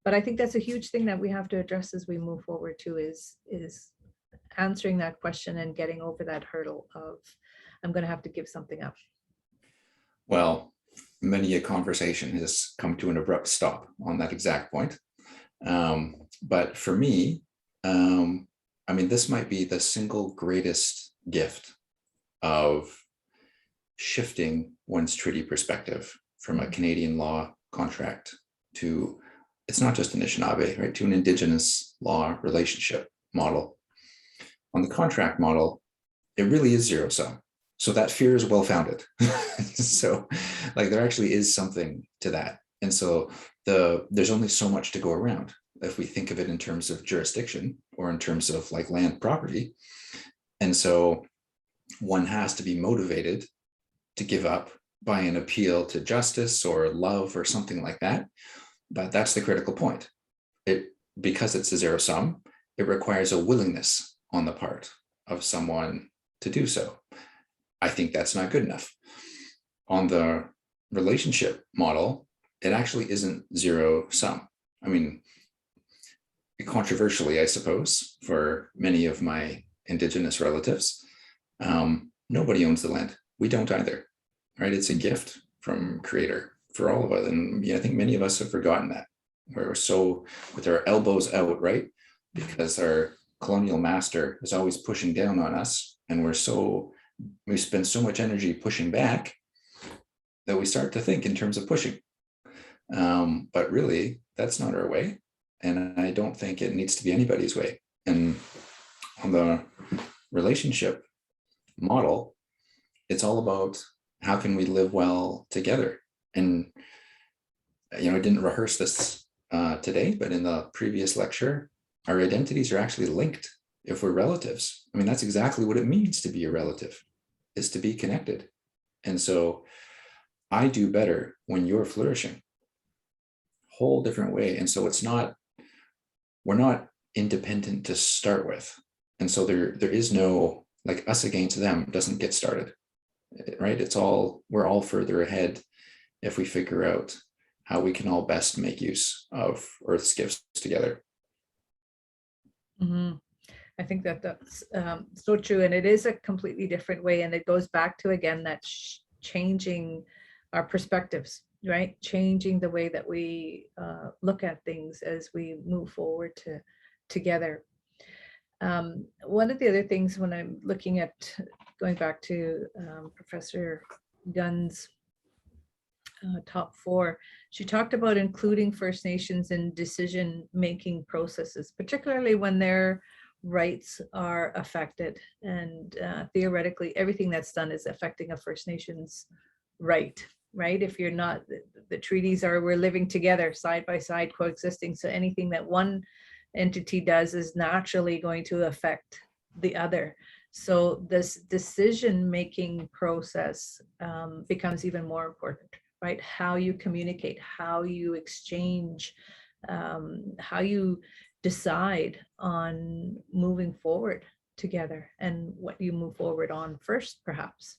But I think that's a huge thing that we have to address as we move forward too, is answering that question and getting over that hurdle of, I'm going to have to give something up. Well, many a conversation has come to an abrupt stop on that exact point. But for me, this might be the single greatest gift of shifting one's treaty perspective from a Canadian law contract to, it's not just Anishinaabe, right, to an Indigenous law relationship model. On the contract model, it really is zero sum. So that fear is well-founded. So there actually is something to that. And so there's only so much to go around. If we think of it in terms of jurisdiction or in terms of land property. And so one has to be motivated to give up by an appeal to justice or love or something like that. But that's the critical point. Because it's a zero sum, it requires a willingness on the part of someone to do so. I think that's not good enough. On the relationship model, it actually isn't zero sum. Controversially, I suppose, for many of my Indigenous relatives, nobody owns the land. We don't either, right? It's a gift from Creator. for all of us. And I think many of us have forgotten that, where we're so with our elbows out, right? Because our colonial master is always pushing down on us, and we spend so much energy pushing back that we start to think in terms of pushing. But really, that's not our way. And I don't think it needs to be anybody's way. And on the relationship model, it's all about how can we live well together. And, I didn't rehearse this today, but in the previous lecture, our identities are actually linked if we're relatives. I mean, that's exactly what it means to be a relative, is to be connected. And so I do better when you're flourishing. Whole different way. And so we're not independent to start with. And so there is no, like, us against them doesn't get started, right? We're all further ahead if we figure out how we can all best make use of Earth's gifts together. Mm-hmm. I think that's so true. And it is a completely different way. And it goes back to, again, that changing our perspectives, right? Changing the way that we look at things as we move forward together. One of the other things when I'm looking at going back to Professor Gunn's top 4, she talked about including First Nations in decision-making processes, particularly when their rights are affected. And theoretically, everything that's done is affecting a First Nations right? If you're not, the treaties are, we're living together, side by side, coexisting. So anything that one entity does is naturally going to affect the other. So this decision-making process becomes even more important, right? How you communicate, how you exchange, how you decide on moving forward together, and what you move forward on first, perhaps.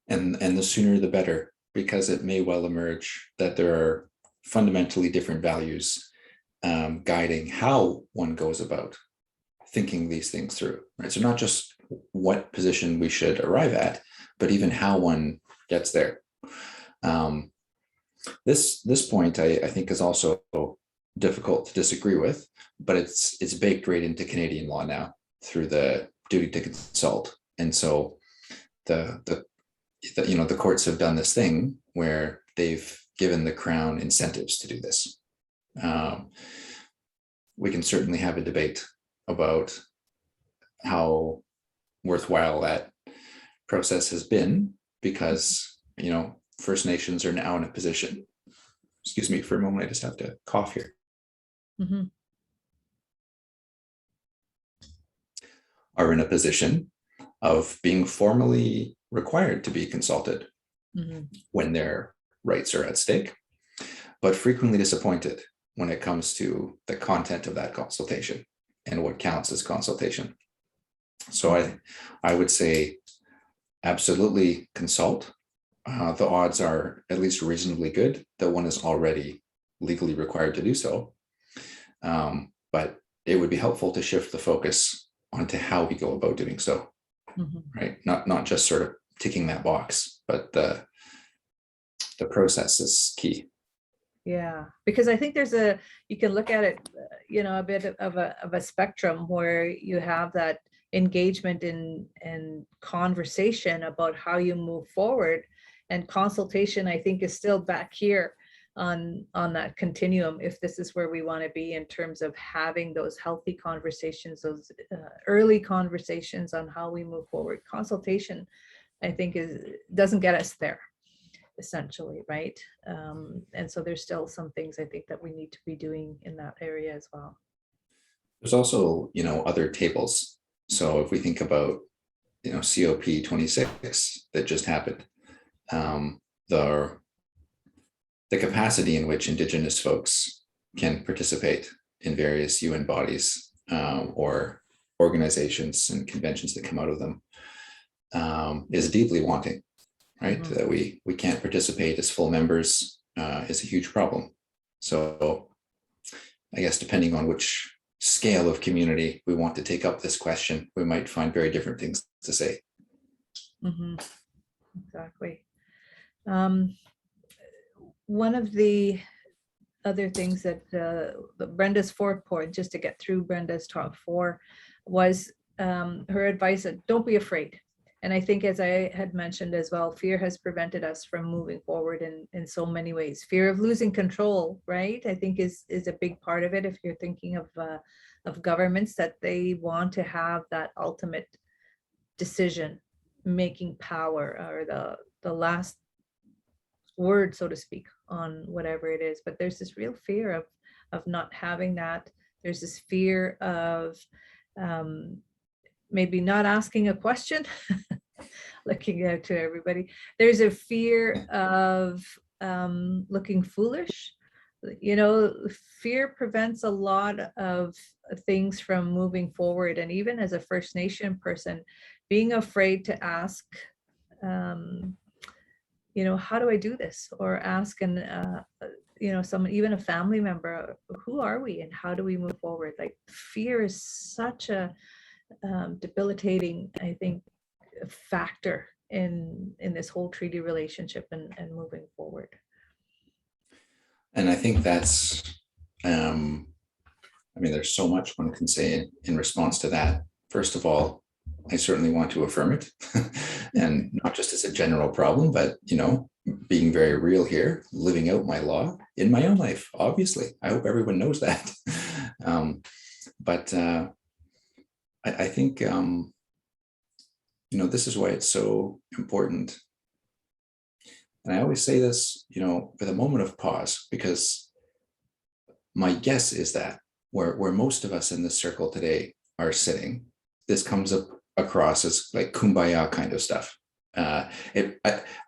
And the sooner the better, because it may well emerge that there are fundamentally different values guiding how one goes about thinking these things through, right? So not just what position we should arrive at, but even how one gets there. This point I think is also difficult to disagree with, but it's baked right into Canadian law now through the duty to consult. And so the courts have done this thing where they've given the Crown incentives to do this. We can certainly have a debate about how worthwhile that process has been, because, First Nations are now in a position, excuse me for a moment, I just have to cough here. Mm-hmm. Are in a position of being formally required to be consulted when their rights are at stake, but frequently disappointed when it comes to the content of that consultation and what counts as consultation. So I would say absolutely consult. The odds are at least reasonably good that one is already legally required to do so. But it would be helpful to shift the focus onto how we go about doing so, right? Not just sort of ticking that box, but the process is key. Yeah, because I think you can look at it, a bit of a spectrum where you have that engagement in conversation about how you move forward, and consultation, I think, is still back here on that continuum, if this is where we want to be in terms of having those healthy conversations, those early conversations on how we move forward. Consultation, I think, doesn't get us there, essentially, right? And so there's still some things I think that we need to be doing in that area as well. There's also, other tables. So if we think about, COP26 that just happened, the capacity in which Indigenous folks can participate in various UN bodies or organizations and conventions that come out of them is deeply wanting, right? That we can't participate as full members is a huge problem. So I guess depending on which scale of community we want to take up this question, we might find very different things to say. Exactly. one of the other things that Brenda's fourth point, just to get through Brenda's top four, was her advice that don't be afraid. And I think, as I had mentioned as well, fear has prevented us from moving forward in so many ways. Fear of losing control, right? I think is a big part of it. If you're thinking of governments, that they want to have that ultimate decision making power, or the last word, so to speak, on whatever it is. But there's this real fear of not having that. There's this fear of maybe not asking a question, looking out to everybody. There's a fear of looking foolish. You know, fear prevents a lot of things from moving forward. And even as a First Nation person, being afraid to ask, you know, how do I do this? Or ask you know, someone, even a family member, who are we and how do we move forward? Like, fear is such a debilitating, I think, factor in this whole treaty relationship and moving forward. And I think that's, I mean, there's so much one can say in response to that. First of all, I certainly want to affirm it, and not just as a general problem, but, you know, being very real here, living out my law in my own life, obviously. I hope everyone knows that. But I think, you know, this is why it's so important. And I always say this, you know, with a moment of pause, because my guess is that where most of us in this circle today are sitting, this comes up across as like kumbaya kind of stuff. I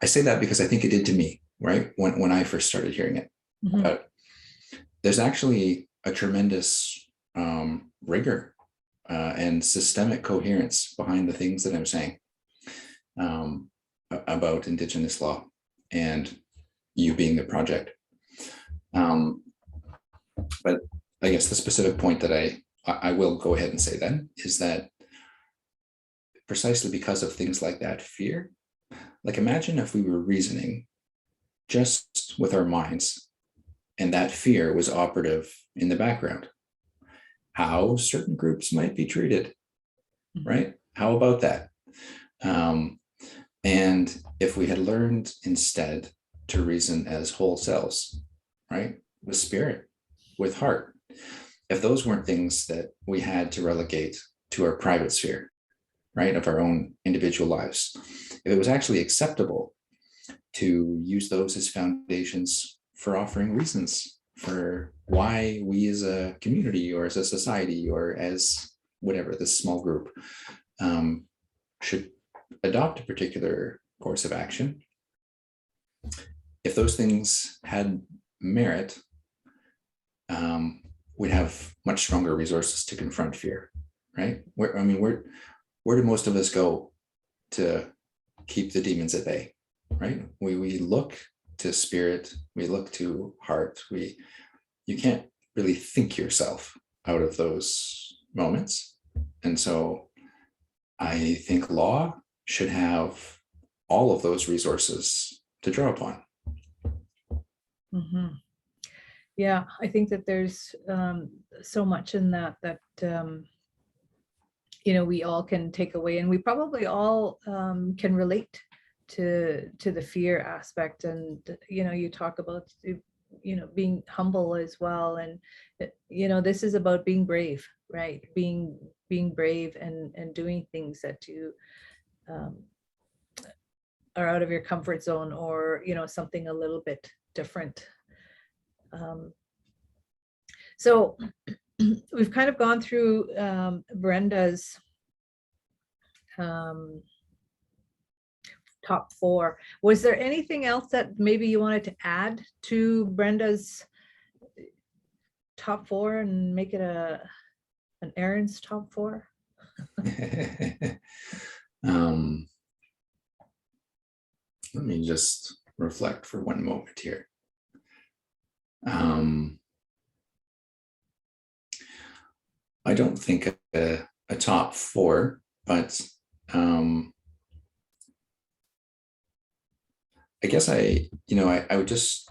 say that because I think it did to me, right? When I first started hearing it. Mm-hmm. But there's actually a tremendous rigor and systemic coherence behind the things that I'm saying about Indigenous law and you being the project. But I guess the specific point that I will go ahead and say then is that precisely because of things like that fear, like imagine if we were reasoning just with our minds and that fear was operative in the background, how certain groups might be treated, right? How about that? And if we had learned instead to reason as whole selves, right? With spirit, with heart, if those weren't things that we had to relegate to our private sphere, right, of our own individual lives, if it was actually acceptable to use those as foundations for offering reasons for why we as a community or as a society or as whatever, this small group should adopt a particular course of action. If those things had merit, we'd have much stronger resources to confront fear, right? Where do most of us go to keep the demons at bay, right? We look to spirit, we look to heart. You can't really think yourself out of those moments. And so I think law should have all of those resources to draw upon. Mm-hmm. Yeah, I think that there's so much in that you know, we all can take away, and we probably all can relate to the fear aspect. And, you know, you talk about, you know, being humble as well. And, you know, this is about being brave, right? Being brave and doing things that you are out of your comfort zone, or, you know, something a little bit different. So we've kind of gone through Brenda's top four. Was there anything else that maybe you wanted to add to Brenda's top four and make it an Erin's top four? Let me just reflect for one moment here. I don't think a top four, but I guess I would just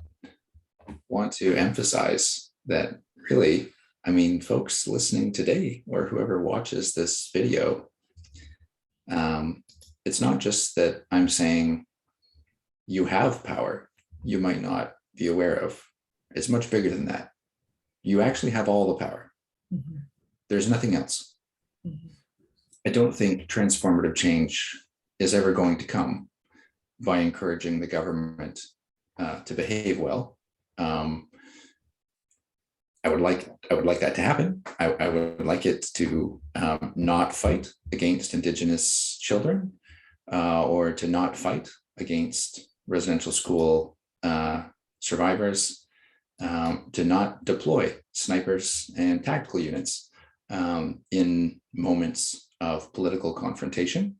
want to emphasize that really, I mean, folks listening today or whoever watches this video, it's not just that I'm saying you have power you might not be aware of. It's much bigger than that. You actually have all the power. Mhm. There's nothing else. Mhm. I don't think transformative change is ever going to come by encouraging the government to behave well. I would like that to happen. I would like it to not fight against Indigenous children or to not fight against residential school survivors, to not deploy snipers and tactical units in moments of political confrontation.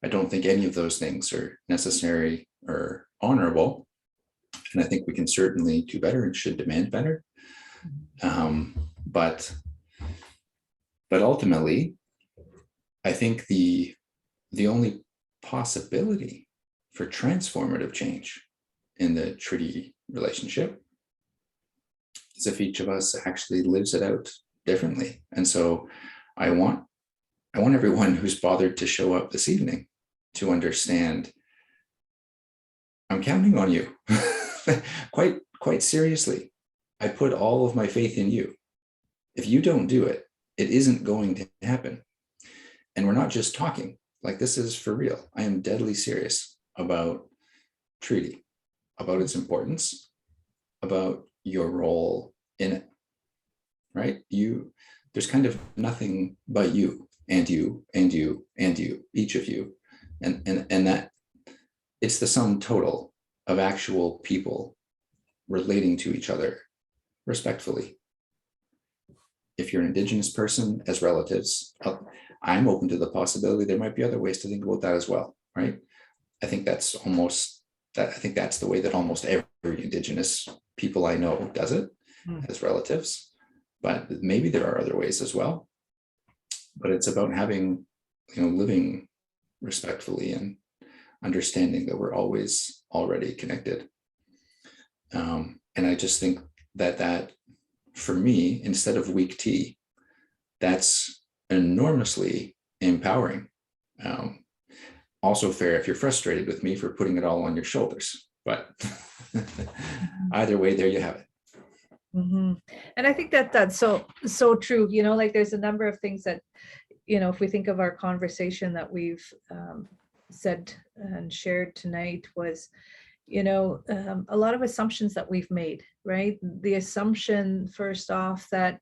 I don't think any of those things are necessary or honorable. And I think we can certainly do better and should demand better. But ultimately, I think the only possibility for transformative change in the treaty relationship is if each of us actually lives it out differently. And so I want everyone who's bothered to show up this evening to understand I'm counting on you quite seriously. I put all of my faith in you. If you don't do it, it isn't going to happen. And we're not just talking, like this is for real. I am deadly serious about treaty, about its importance, about your role in it, right? There's kind of nothing but you and you and you and you, each of you. And that it's the sum total of actual people relating to each other respectfully. If you're an Indigenous person as relatives, I'm open to the possibility there might be other ways to think about that as well, right? I think that's the way that almost every Indigenous people I know does it as relatives, but maybe there are other ways as well. But it's about having, living respectfully and understanding that we're always already connected. And I just think that for me, instead of weak tea, that's enormously empowering. Also fair if you're frustrated with me for putting it all on your shoulders, but either way, there you have it. Mm-hmm. And I think that's so true. Like there's a number of things that, if we think of our conversation that we've said and shared tonight was, a lot of assumptions that we've made, right? The assumption, first off, that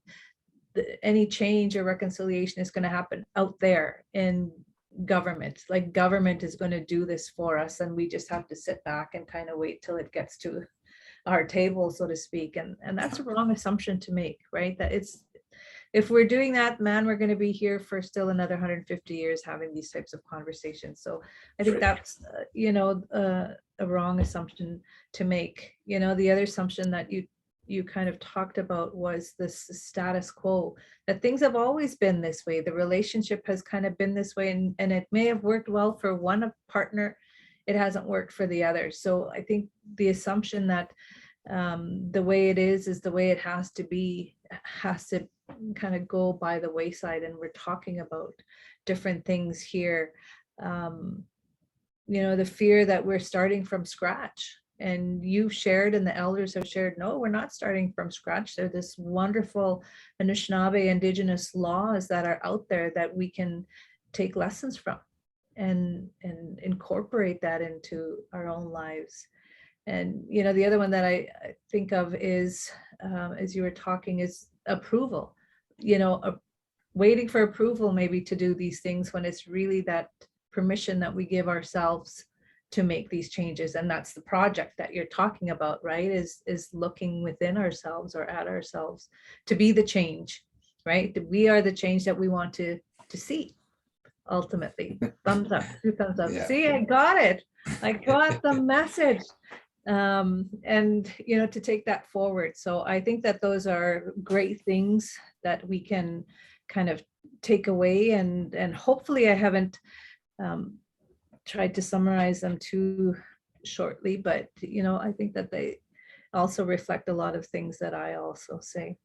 any change or reconciliation is going to happen out there in government, like government is going to do this for us, and we just have to sit back and kind of wait till it gets to our table, so to speak. And that's a wrong assumption to make, right? That if we're doing that, man, we're going to be here for still another 150 years having these types of conversations. So I think that's, a wrong assumption to make. The other assumption that you kind of talked about was this status quo, that things have always been this way. The relationship has kind of been this way, and it may have worked well for one partner. It hasn't worked for the other. So I think the assumption that the way it is the way it has to be, has to kind of go by the wayside. And we're talking about different things here. The fear that we're starting from scratch, and you've shared and the elders have shared, no, we're not starting from scratch. There's this wonderful Anishinaabe Indigenous laws that are out there that we can take lessons from and incorporate that into our own lives. And the other one that I think of is, as you were talking, is approval. Waiting for approval maybe to do these things, when it's really that permission that we give ourselves to make these changes. And that's the project that you're talking about, right? Is looking within ourselves or at ourselves to be the change, right? We are the change that we want to see. Ultimately, thumbs up, 2 thumbs up. Yeah. See, I got it. I got the message. And to take that forward. So I think that those are great things that we can kind of take away, and hopefully I haven't tried to summarize them too shortly, but I think that also reflect a lot of things that I also say.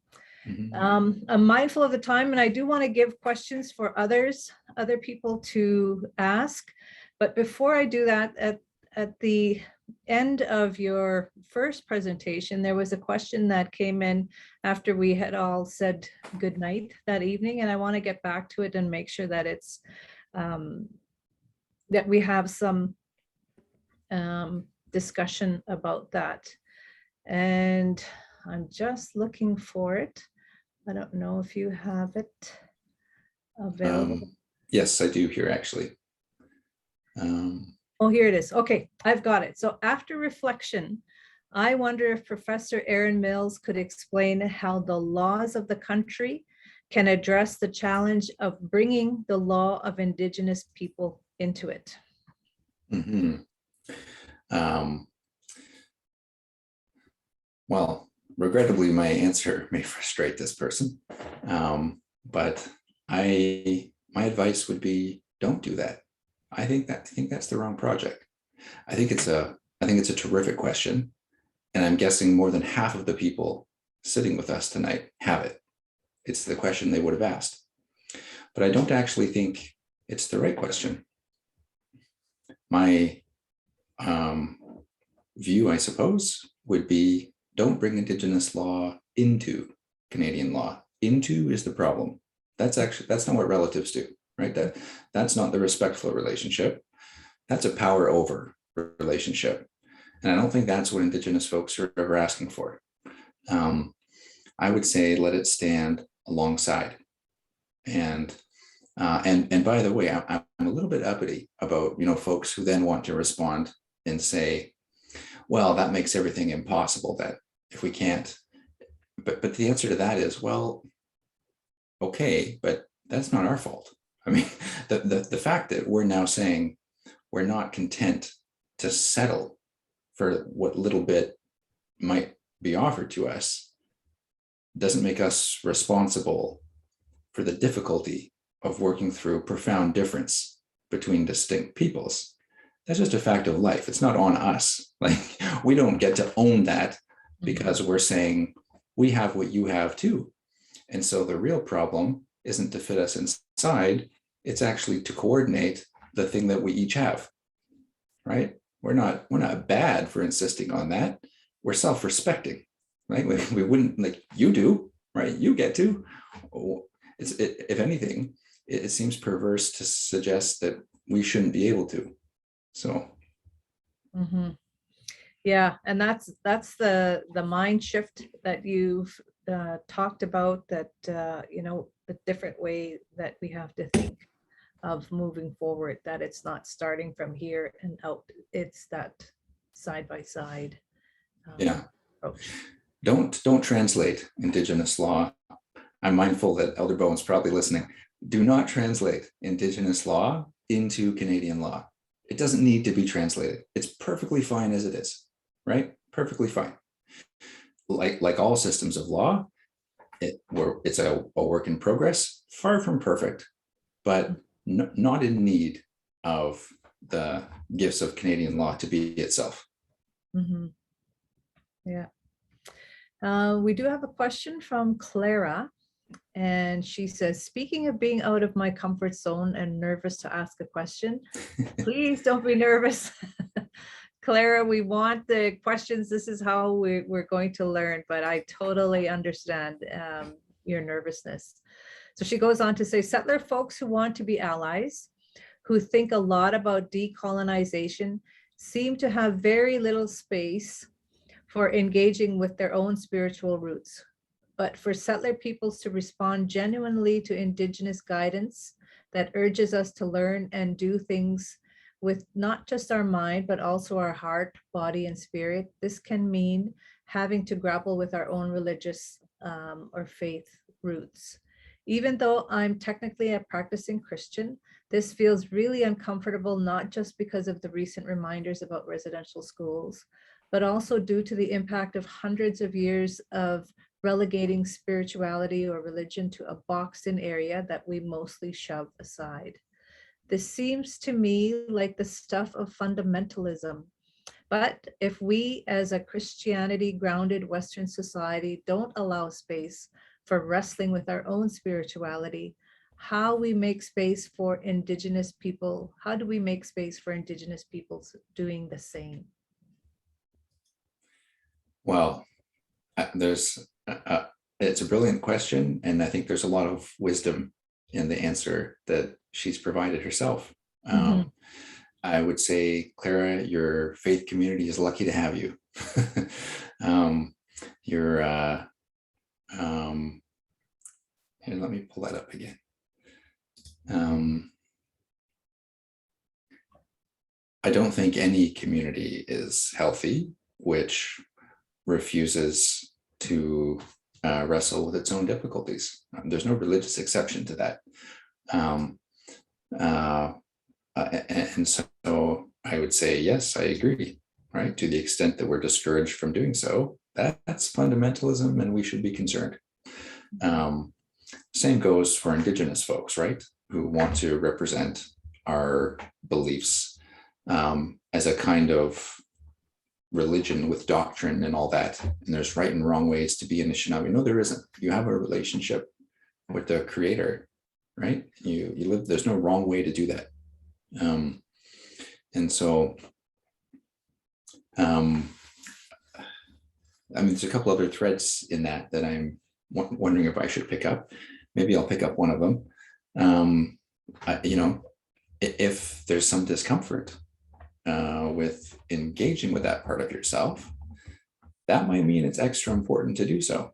Mhm. I'm mindful of the time, and I do want to give questions for other people to ask. But before I do that, at the end of your first presentation, there was a question that came in after we had all said good night that evening, and I want to get back to it and make sure that it's that we have some discussion about that. And I'm just looking for it. I don't know if you have it available. Yes, I do here actually. Oh, here it is. Okay, I've got it. So after reflection, I wonder if Professor Aaron Mills could explain how the laws of the country can address the challenge of bringing the law of Indigenous people into it. mhm. Well, regrettably, my answer may frustrate this person, but my advice would be don't do that. I think that's the wrong project. I think it's a terrific question, and I'm guessing more than half of the people sitting with us tonight have it. It's the question they would have asked, but I don't actually think it's the right question. My view, I suppose, would be don't bring Indigenous law into Canadian law. Into is the problem. That's not what relatives do, right? That's not the respectful relationship. That's a power over relationship. And I don't think that's what Indigenous folks are ever asking for. I would say let it stand alongside. And by the way, I'm a little bit uppity about folks who then want to respond and say, well, that makes everything impossible. That if we can't, but the answer to that is, well, okay, but that's not our fault. I mean, the fact that we're now saying we're not content to settle for what little bit might be offered to us doesn't make us responsible for the difficulty of working through profound difference between distinct peoples. That's just a fact of life. It's not on us. Like, we don't get to own that because we're saying we have what you have too. And so the real problem isn't to fit us inside, it's actually to coordinate the thing that we each have, right? We're not bad for insisting on that. We're self-respecting, right? We wouldn't, like, you do, right? You get to. If anything, it seems perverse to suggest that we shouldn't be able to. So. Yeah, and that's the mind shift that you've talked about, that the different way that we have to think of moving forward, that it's not starting from here and out, it's that side by side approach. Don't translate Indigenous law. I'm mindful that Elder Bowen's probably listening. Do not translate Indigenous law into Canadian law. It doesn't need to be translated. It's perfectly fine as it is, right? Perfectly fine. Like all systems of law, it's a work in progress, far from perfect, but not in need of the gifts of Canadian law to be itself. Yeah. We do have a question from Clara, and she says, speaking of being out of my comfort zone and nervous to ask a question, please don't be nervous. Clara, we want the questions. This is how we're going to learn, but I totally understand your nervousness. So she goes on to say, settler folks who want to be allies, who think a lot about decolonization, seem to have very little space for engaging with their own spiritual roots. But for settler peoples to respond genuinely to Indigenous guidance that urges us to learn and do things with not just our mind, but also our heart, body, and spirit, this can mean having to grapple with our own religious or faith roots. Even though I'm technically a practicing Christian, this feels really uncomfortable, not just because of the recent reminders about residential schools, but also due to the impact of hundreds of years of relegating spirituality or religion to a boxed-in area that we mostly shove aside. This seems to me like the stuff of fundamentalism, But if we as a Christianity grounded Western society don't allow space for wrestling with our own spirituality, how we make space for Indigenous people, how do we make space for Indigenous peoples doing the same? Well, it's a brilliant question, and I think there's a lot of wisdom in the answer that she's provided herself. Mhm. I would say, Clara, your faith community is lucky to have you. You're, here, let me pull that up again. I don't think any community is healthy which refuses to wrestle with its own difficulties. There's no religious exception to that. And so I would say, yes, I agree, right? To the extent that we're discouraged from doing so, that's fundamentalism, and we should be concerned. Same goes for Indigenous folks, right? Who want to represent our beliefs as a kind of religion with doctrine and all that. And there's right and wrong ways to be Anishinaabe. No, there isn't. You have a relationship with the creator, right? You live, there's no wrong way to do that. And so, I mean, there's a couple other threads in that I'm wondering if I should pick up. Maybe I'll pick up one of them. If there's some discomfort with engaging with that part of yourself, that might mean it's extra important to do so.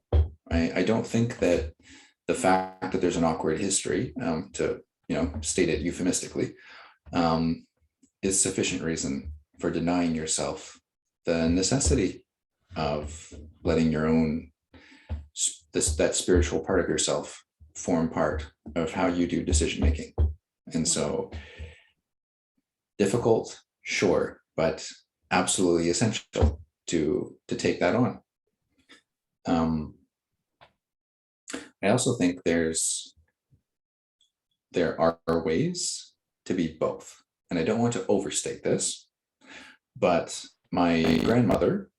I don't think that the fact that there's an awkward history, to state it euphemistically, is sufficient reason for denying yourself the necessity of letting your own that spiritual part of yourself form part of how you do decision making. And so, difficult, sure, but absolutely essential to take that on. I also think there are ways to be both. And I don't want to overstate this, but my grandmother,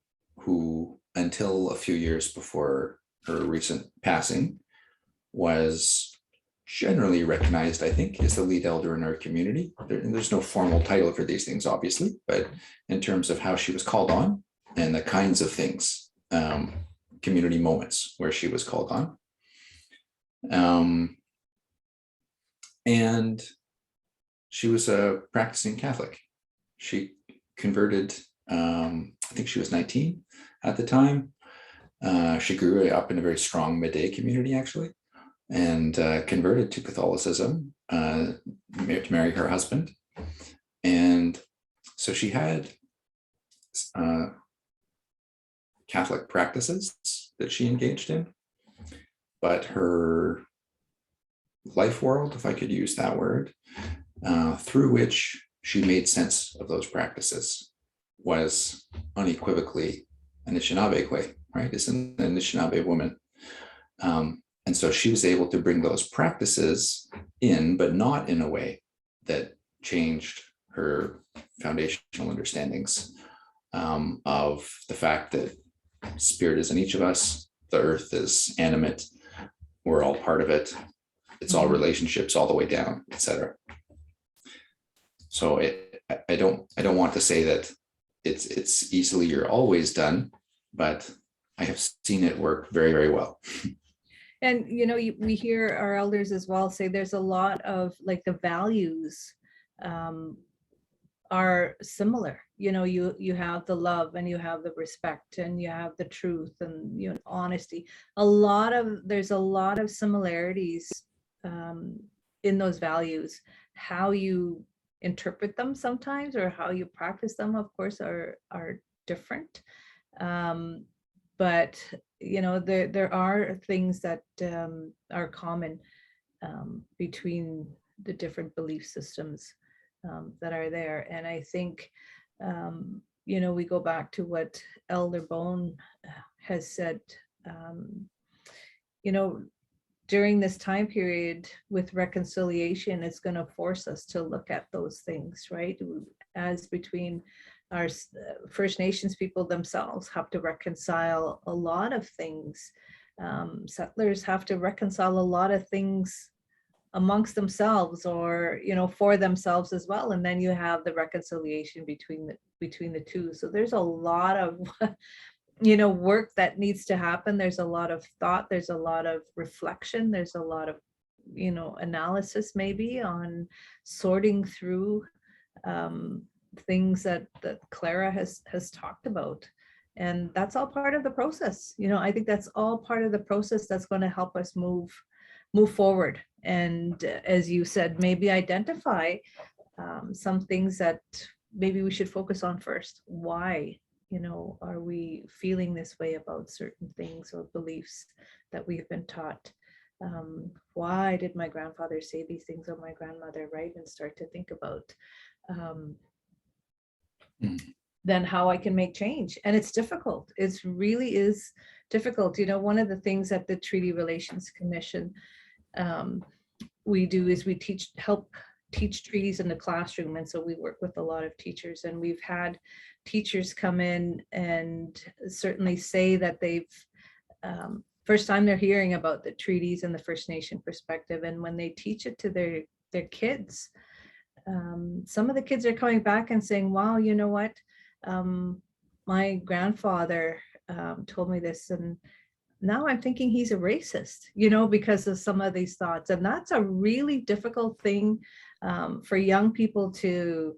who until a few years before her recent passing was generally recognized, I think, as the lead elder in our community. There's no formal title for these things, obviously, but in terms of how she was called on and the kinds of things, community moments where she was called on. And she was a practicing Catholic. She converted, I think she was 19 at the time. She grew up in a very strong Midday community, actually, and converted to Catholicism to marry her husband. And so she had Catholic practices that she engaged in, but her life world, if I could use that word, through which she made sense of those practices, was unequivocally Anishinaabe, right? It's an Anishinaabe woman. And so she was able to bring those practices in, but not in a way that changed her foundational understandings of the fact that spirit is in each of us, the earth is animate, we're all part of it, it's all relationships all the way down, etc. So I don't want to say that it's easily or always done, but I have seen it work very, very well. And we hear our elders as well say there's a lot of like the values are similar. You have the love, and you have the respect, and you have the truth, and honesty. There's a lot of similarities in those values. How you interpret them sometimes, or how you practice them, of course, are different. But there are things that are common between the different belief systems that are there. And I think we go back to what Elder Bone has said. During this time period with reconciliation, it's going to force us to look at those things, right? As between our First Nations people themselves have to reconcile a lot of things. Settlers have to reconcile a lot of things amongst themselves, or for themselves as well. And then you have the reconciliation between the two. So there's a lot of work that needs to happen. There's a lot of thought, there's a lot of reflection, there's a lot of analysis maybe on sorting through things that Clara has talked about. And that's all part of the process. I think that's all part of the process that's going to help us move forward. And as you said, maybe identify some things that maybe we should focus on first. Why, are we feeling this way about certain things or beliefs that we've been taught? Why did my grandfather say these things, or my grandmother, right? And start to think about then how I can make change. And it's difficult. It really is difficult. One of the things that the Treaty Relations Commission we do is we help teach treaties in the classroom. And so we work with a lot of teachers, and we've had teachers come in and certainly say that they've first time they're hearing about the treaties and the First Nation perspective. And when they teach it to their kids, some of the kids are coming back and saying, wow, you know what? My grandfather told me this, and now I'm thinking he's a racist, because of some of these thoughts. And that's a really difficult thing for young people to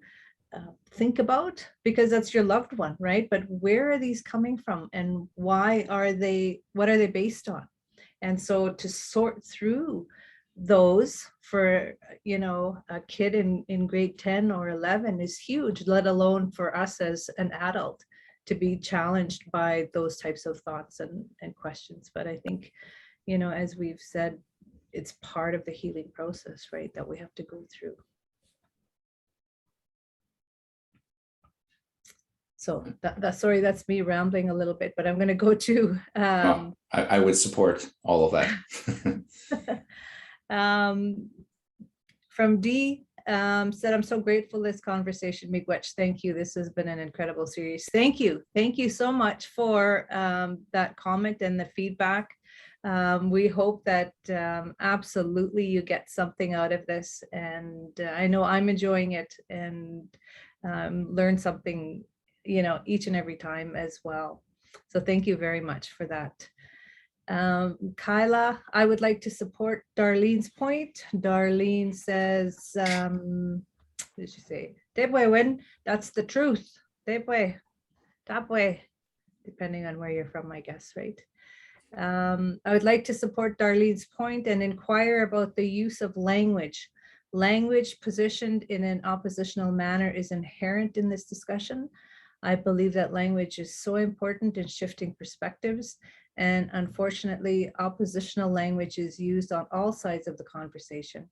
think about, because that's your loved one, right? But where are these coming from, and what are they based on? And so to sort through those for a kid in grade 10 or 11 is huge, let alone for us as an adult to be challenged by those types of thoughts and questions. But I think, as we've said, it's part of the healing process, right, that we have to go through. So sorry, that's me rambling a little bit, but I'm going to go to I would support all of that. From D, said, I'm so grateful this conversation, Miigwech. Thank you. This has been an incredible series. Thank you. Thank you so much for that comment and the feedback. We hope that absolutely you get something out of this. And I know I'm enjoying it, and learn something, each and every time as well. So thank you very much for that. Kyla, I would like to support Darlene's point. Darlene says, what did she say? Debwe win, that's the truth. Debwe, Dabwe, depending on where you're from, I guess, right? I would like to support Darlene's point and inquire about the use of language. Language positioned in an oppositional manner is inherent in this discussion. I believe that language is so important in shifting perspectives, and unfortunately, oppositional language is used on all sides of the conversation.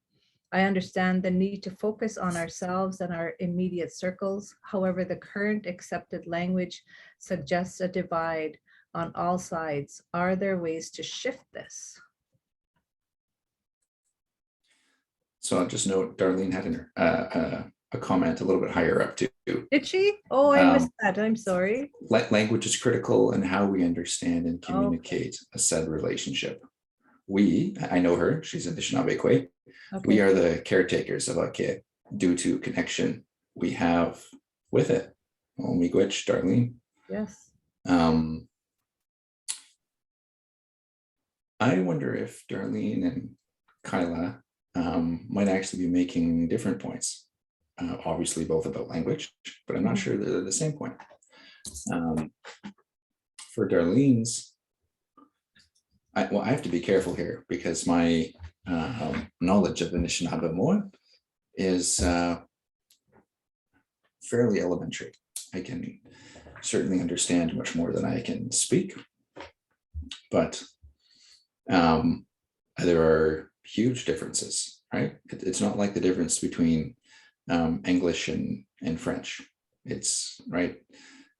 I understand the need to focus on ourselves and our immediate circles. However, the current accepted language suggests a divide on all sides. Are there ways to shift this? So I'll just note Darlene had a comment a little bit higher up too. Did she? Oh, I missed that. I'm sorry. Language is critical in how we understand and communicate a said relationship. I know her, she's Anishinaabe. We are the caretakers of Ake due to connection we have with it. Oh, Miigwech, Darlene. Yes. I wonder if Darlene and Kyla might actually be making different points. Obviously both about language, but I'm not sure they're the same point. For Darlene's, I have to be careful here because my knowledge of Anishinaabe is fairly elementary. I can certainly understand much more than I can speak, but there are huge differences, right? It's not like the difference between English and French. It's right.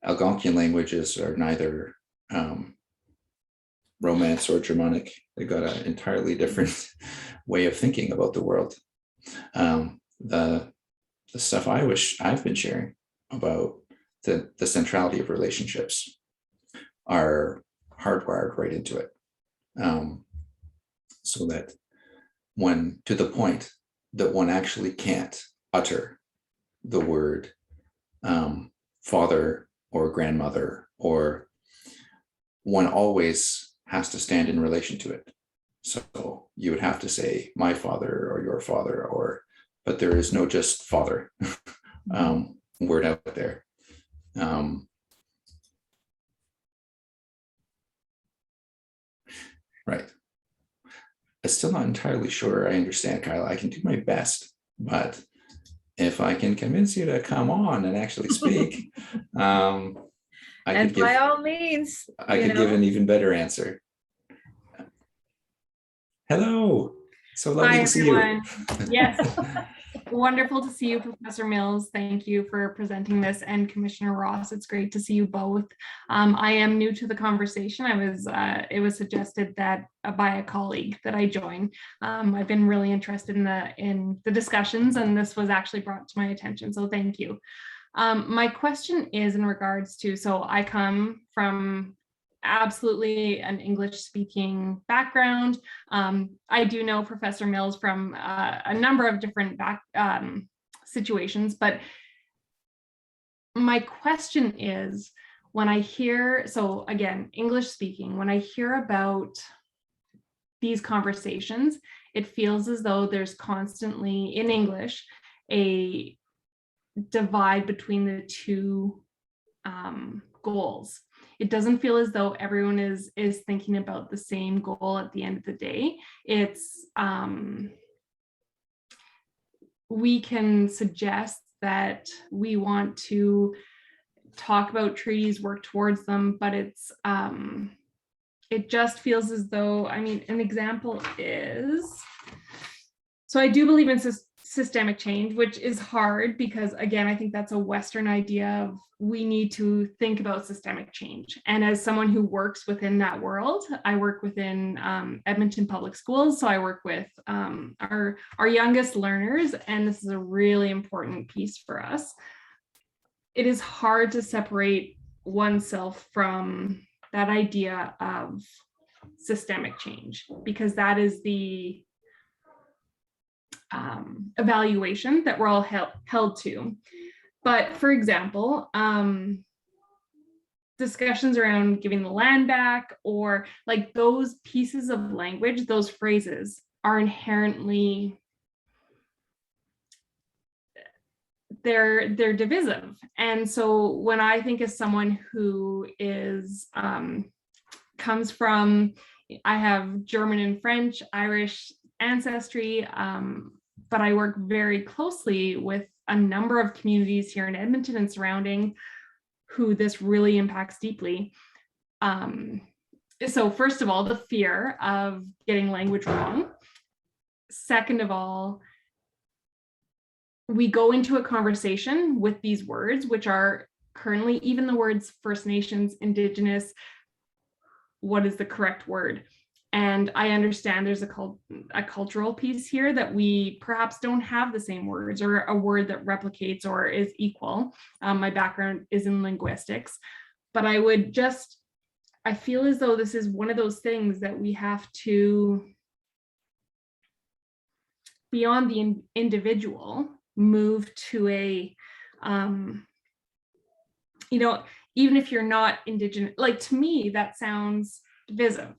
Algonquian languages are neither Romance or Germanic. They've got an entirely different way of thinking about the world. The stuff I've been sharing about the centrality of relationships are hardwired right into it. So that when, to the point that one actually can't utter the word father or grandmother, or one always has to stand in relation to it. So you would have to say my father or your father, but there is no just father word out there. Right. I'm still not entirely sure I understand, Kyle. I can do my best, but if I can convince you to come on and actually speak, I And could give, by all means, I could give an even better answer. Hello. So lovely Hi, to see you. everyone. Yes, wonderful to see you, Professor Mills. Thank you for presenting this, and Commissioner Ross. It's great to see you both. I am new to the conversation. It was suggested that by a colleague that I join. I've been really interested in the discussions, and this was actually brought to my attention. So thank you. My question is in regards to, so I come from absolutely an English speaking background. I do know Professor Mills from a number of different situations, but my question is, when I hear, so again, English speaking, when I hear about these conversations, it feels as though there's constantly in English a divide between the two goals. It doesn't feel as though everyone is thinking about the same goal at the end of the day. It's we can suggest that we want to talk about treaties, work towards them, but it's it just feels as though, I mean, an example is, so I do believe in systemic change, which is hard because, again, I think that's a Western idea of we need to think about systemic change. And as someone who works within that world, I work within Edmonton Public Schools. So I work with our youngest learners, and this is a really important piece for us. It is hard to separate oneself from that idea of systemic change, because that is the evaluation that we're all held to. But for example, discussions around giving the land back, or like those pieces of language, those phrases are inherently, they're divisive. And so when I think of someone who is comes from, I have German and French, Irish ancestry, but I work very closely with a number of communities here in Edmonton and surrounding who this really impacts deeply. So first of all, the fear of getting language wrong. Second of all, we go into a conversation with these words, which are currently, even the words First Nations, Indigenous, what is the correct word? And I understand there's a cultural piece here that we perhaps don't have the same words, or a word that replicates or is equal. My background is in linguistics, but I feel as though this is one of those things that we have to, beyond the individual, move to a, even if you're not Indigenous, like, to me, that sounds divisive.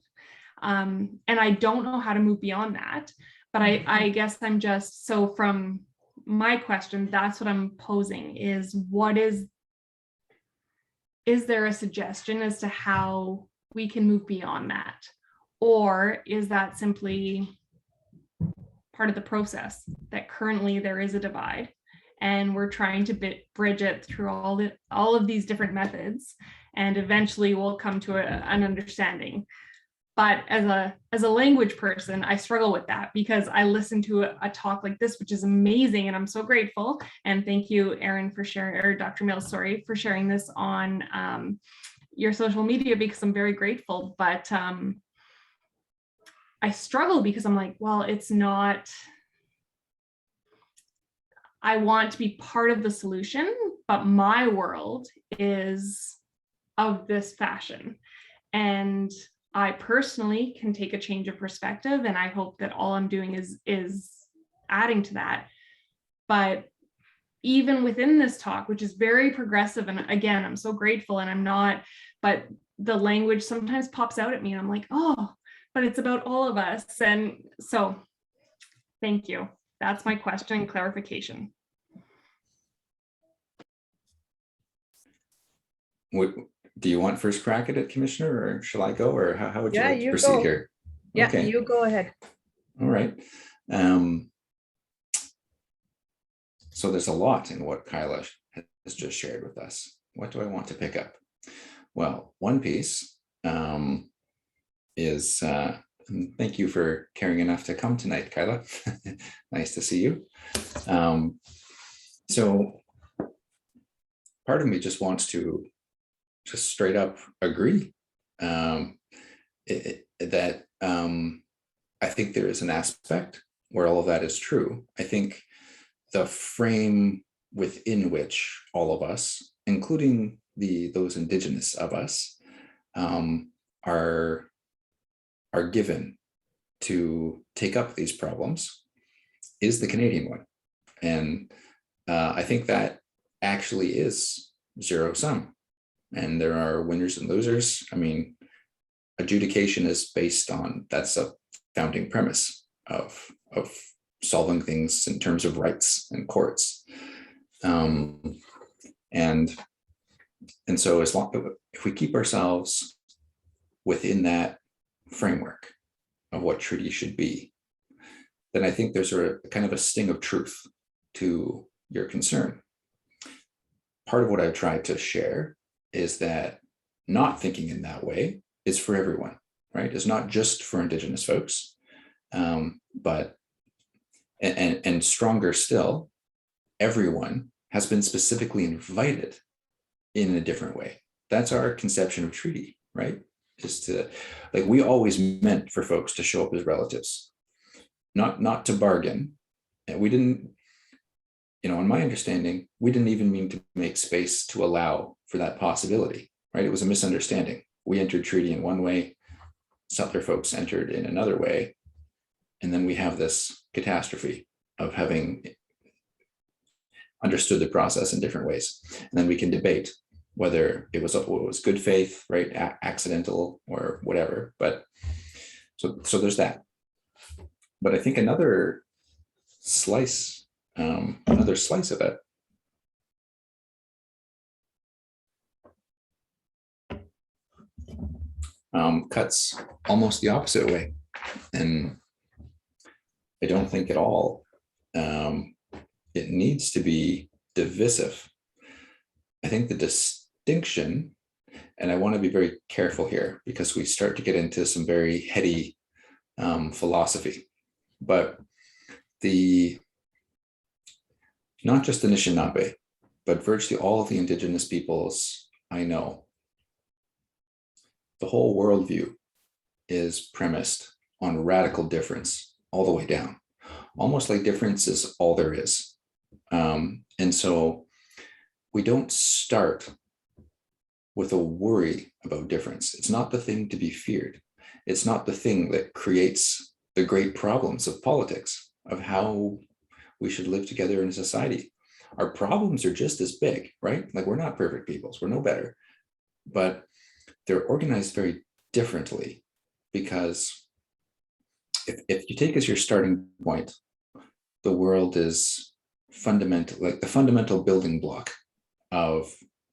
And I don't know how to move beyond that, but I guess I'm just, so from my question, that's what I'm posing is, is there a suggestion as to how we can move beyond that? Or is that simply part of the process, that currently there is a divide and we're trying to bridge it through all of these different methods, and eventually we'll come to an understanding? But as a language person, I struggle with that, because I listen to a talk like this, which is amazing, and I'm so grateful. And thank you, Erin, for sharing, or Dr. Mills, sorry, for sharing this on your social media, because I'm very grateful. But I struggle because I'm like, well, it's not, I want to be part of the solution, but my world is of this fashion. And I personally can take a change of perspective, and I hope that all I'm doing is adding to that. But even within this talk, which is very progressive, and again, I'm so grateful, and I'm not, but the language sometimes pops out at me and I'm like, oh, but it's about all of us. And so thank you. That's my question and clarification. Do you want first crack at it, Commissioner, or shall I go, or how would you Yeah, like to you proceed go. here? Yeah, Okay. you go ahead. All right. So there's a lot in what Kyla has just shared with us. What do I want to pick up? Well, one piece is, thank you for caring enough to come tonight, Kyla. Nice to see you. So part of me just wants to just straight up agree that I think there is an aspect where all of that is true. I think the frame within which all of us, including those Indigenous of us, are given to take up these problems is the Canadian one. And I think that actually is zero sum. And there are winners and losers. I mean, adjudication is based on, that's a founding premise of solving things in terms of rights and courts. And so if we keep ourselves within that framework of what treaties should be, then I think there's a kind of a sting of truth to your concern. Part of what I've tried to share is that not thinking in that way is for everyone, right? It's not just for Indigenous folks, but and stronger still, everyone has been specifically invited in a different way. That's our conception of treaty, right? Is to, like, we always meant for folks to show up as relatives, not to bargain. And we didn't, in my understanding, we didn't even mean to make space to allow for that possibility, right? It was a misunderstanding. We entered treaty in one way, settler folks entered in another way. And then we have this catastrophe of having understood the process in different ways. And then we can debate whether it was good faith, right, accidental or whatever. But so there's that. But I think another slice of it cuts almost the opposite way. And I don't think at all it needs to be divisive. I think the distinction, and I want to be very careful here because we start to get into some very heady philosophy, but not just the Anishinaabe, but virtually all of the Indigenous peoples I know, the whole worldview is premised on radical difference all the way down, almost like difference is all there is. And so we don't start with a worry about difference. It's not the thing to be feared. It's not the thing that creates the great problems of politics, of how we should live together in a society. Our problems are just as big, right? Like, we're not perfect peoples, we're no better, but they're organized very differently, because if you take as your starting point, the world is fundamental, like the fundamental building block of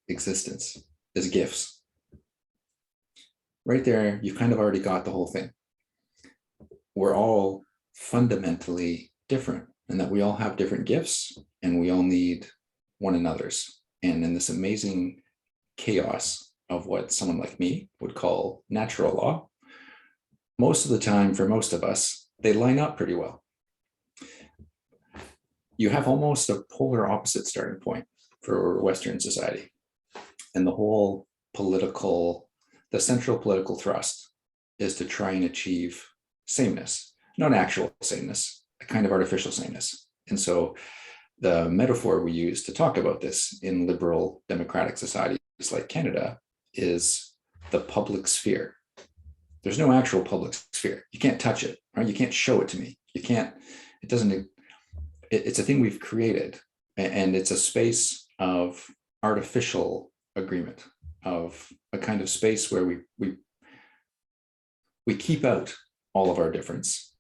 existence is gifts. Right there, you've kind of already got the whole thing. We're all fundamentally different, and that we all have different gifts, and we all need one another's. And in this amazing chaos of what someone like me would call natural law, most of the time, for most of us, they line up pretty well. You have almost a polar opposite starting point for Western society. And the whole the central political thrust is to try and achieve sameness, not actual sameness, a kind of artificial sameness. And so the metaphor we use to talk about this in liberal democratic societies like Canada is the public sphere. There's no actual public sphere. You can't touch it, right? You can't show it to me. You can't, it doesn't, it's a thing we've created, and it's a space of artificial agreement, of a kind of space where we keep out all of our difference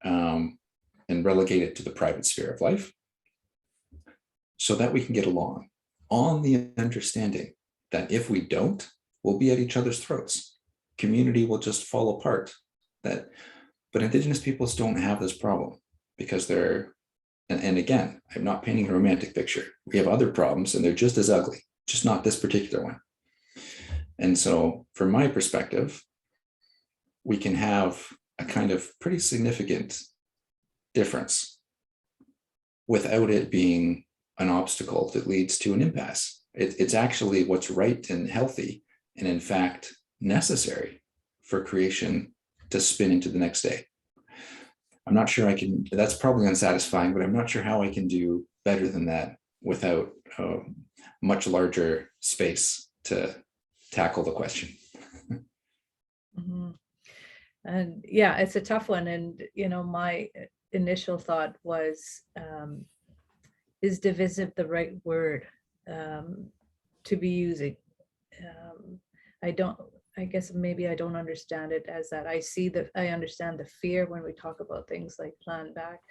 and relegate it to the private sphere of life so that we can get along, on the understanding that if we don't, we'll be at each other's throats. Community will just fall apart. But Indigenous peoples don't have this problem because they're, and again, I'm not painting a romantic picture. We have other problems and they're just as ugly, just not this particular one. And so from my perspective, we can have a kind of pretty significant difference without it being an obstacle that leads to an impasse. It's actually what's right and healthy, and in fact, necessary for creation to spin into the next day. I'm not sure I can, that's probably unsatisfying, but I'm not sure how I can do better than that without a much larger space to tackle the question. Mhm. And yeah, it's a tough one. And, my initial thought was, is divisive the right word to be using? I guess maybe I don't understand it as that. I understand the fear when we talk about things like Plan Back.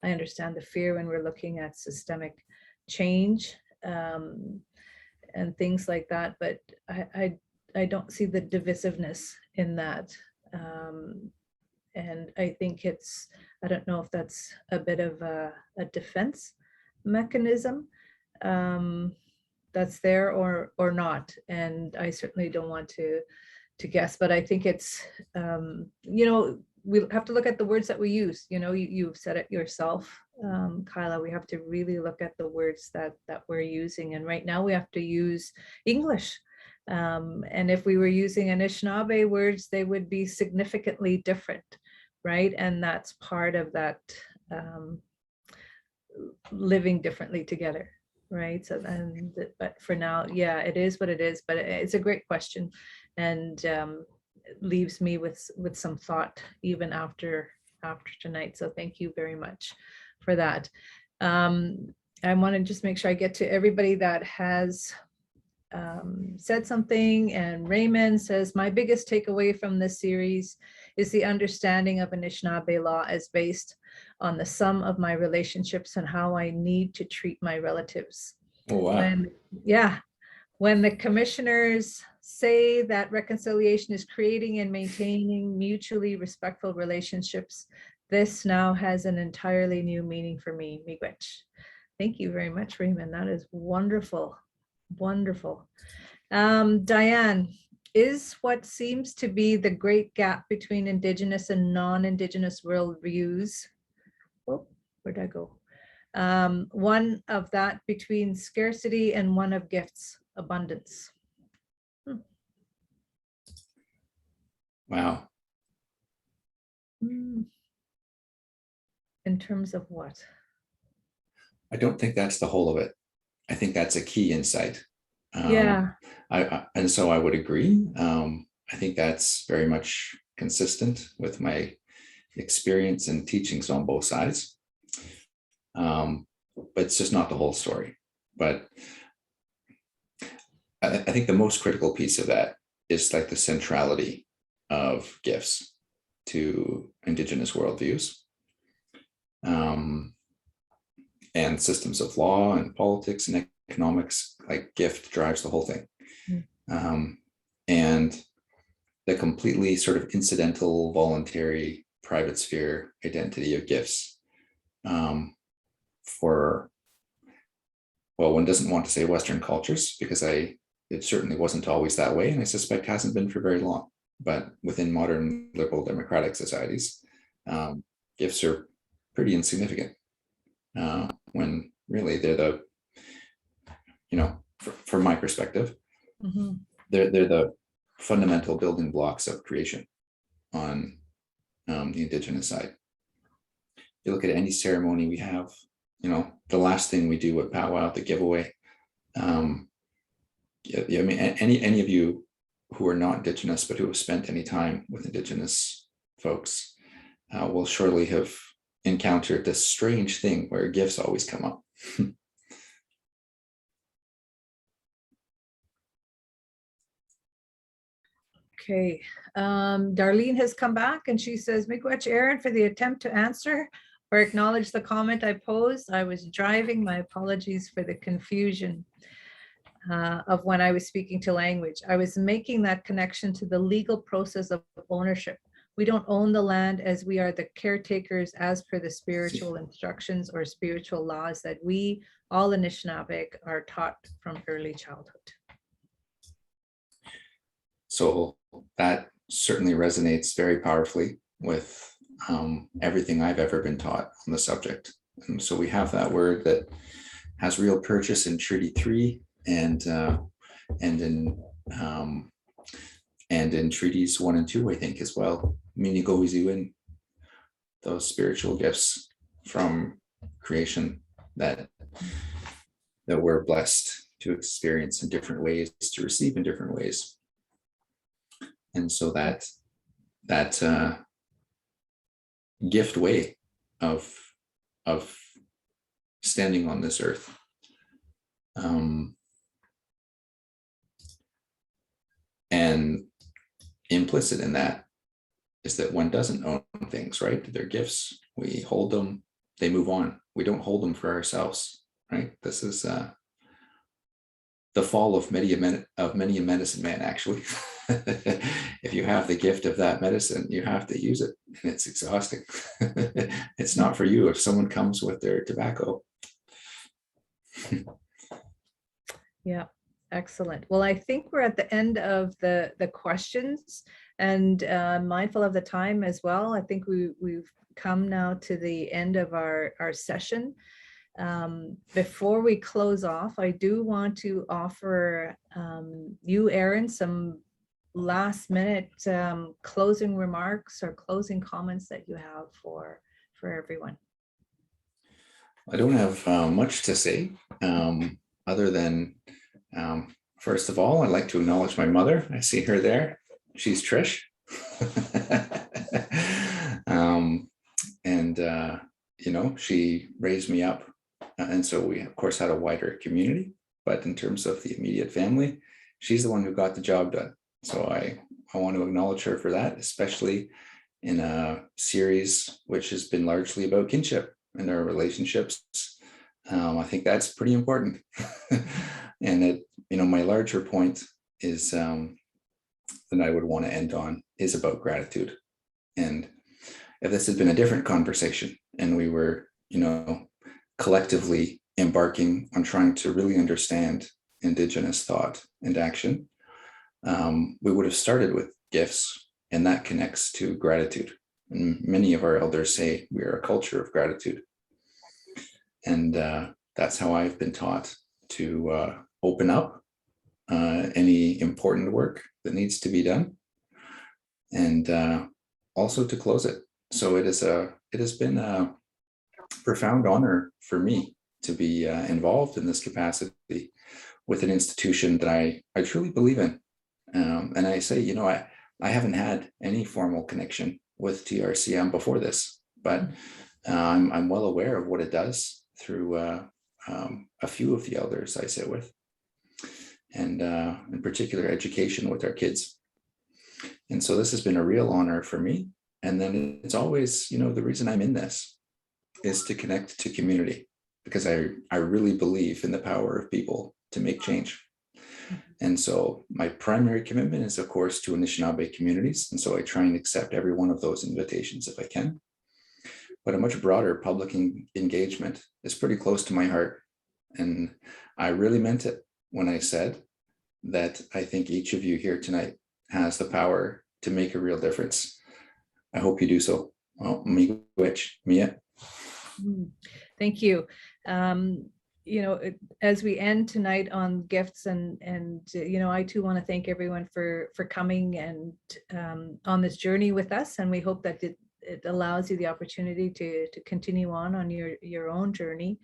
I understand the fear when we're looking at systemic change and things like that. But I don't see the divisiveness in that. And I think I don't know if that's a bit of a defense mechanism that's there or not. And I certainly don't want to guess, but I think it's, we have to look at the words that we use. You've said it yourself, Kyla, we have to really look at the words that we're using. And right now we have to use English. And if we were using Anishinaabe words, they would be significantly different, right? And that's part of that living differently together, right? So, but for now, yeah, it is what it is. But it's a great question, and leaves me with some thought even after tonight. So thank you very much for that. I want to just make sure I get to everybody that has said something. And Raymond says, my biggest takeaway from this series is the understanding of Anishinaabe law as based on the sum of my relationships and how I need to treat my relatives. Oh, wow. When the commissioners say that reconciliation is creating and maintaining mutually respectful relationships, this now has an entirely new meaning for me, Miigwech. Thank you very much, Raymond. That is wonderful. Wonderful. Diane, is what seems to be the great gap between Indigenous and non-Indigenous worldviews, where'd I go? One of that between scarcity and one of gifts, abundance. Wow. In terms of what? I don't think that's the whole of it. I think that's a key insight. Yeah. And so I would agree. I think that's very much consistent with my experience and teachings on both sides. But it's just not the whole story. But I think the most critical piece of that is like the centrality of gifts to Indigenous worldviews. And systems of law and politics and economics, like gift drives the whole thing. And the completely sort of incidental, voluntary, private sphere identity of gifts one doesn't want to say Western cultures, because it certainly wasn't always that way, and I suspect hasn't been for very long. But within modern liberal democratic societies, gifts are pretty insignificant. When really they're from my perspective, they're the fundamental building blocks of creation on the Indigenous side. You look at any ceremony we have, the last thing we do at powwow, the giveaway. Yeah, I mean, any of you who are not Indigenous, but who have spent any time with Indigenous folks will surely have encountered this strange thing where gifts always come up. Okay, Darlene has come back and she says, "Miigwech Aaron for the attempt to answer or acknowledge the comment I posed. I was driving. My apologies for the confusion of when I was speaking to language. I was making that connection to the legal process of ownership. We don't own the land as we are the caretakers as per the spiritual instructions or spiritual laws that we, all Anishinaabe, are taught from early childhood." So that certainly resonates very powerfully with everything I've ever been taught on the subject. And so we have that word that has real purchase in Treaty 3 and in Treaties 1 and 2, I think, as well. Agowiidiwinan, those spiritual gifts from creation that we're blessed to experience in different ways, to receive in different ways. And so that gift way of standing on this earth, and implicit in that is that one doesn't own things, right? They're gifts. We hold them, they move on. We don't hold them for ourselves, right? This is the fall of many a medicine man, actually. If you have the gift of that medicine, you have to use it, and it's exhausting. It's not for you if someone comes with their tobacco. Yeah, excellent. Well, I think we're at the end of the questions, and mindful of the time as well. I think we've come now to the end of our session. Before we close off, I do want to offer you, Aaron, some last minute closing remarks or closing comments that you have for everyone. I don't have much to say other than, first of all, I'd like to acknowledge my mother. I see her there. She's Trish. She raised me up. And so we, of course, had a wider community. But in terms of the immediate family, she's the one who got the job done. So I want to acknowledge her for that, especially in a series which has been largely about kinship and our relationships. I think that's pretty important. And my larger point is that I would want to end on is about gratitude. And if this had been a different conversation and we were, collectively embarking on trying to really understand Indigenous thought and action, we would have started with gifts, and that connects to gratitude. And many of our elders say we are a culture of gratitude. And that's how I've been taught to open up any important work that needs to be done, and also to close it. So it has been a profound honor for me to be involved in this capacity with an institution that I truly believe in. And I say, I haven't had any formal connection with TRCM before this, but I'm well aware of what it does through a few of the elders I sit with, and in particular education with our kids. And so this has been a real honor for me. And then it's always, the reason I'm in this is to connect to community, because I really believe in the power of people to make change. And so my primary commitment is, of course, to Anishinaabe communities. And so I try and accept every one of those invitations if I can. But a much broader public engagement is pretty close to my heart. And I really meant it when I said that I think each of you here tonight has the power to make a real difference. I hope you do so. Well, miigwech, Mia. Thank you. As we end tonight on gifts, and I too want to thank everyone for coming and on this journey with us. And we hope that it allows you the opportunity to continue on your own journey.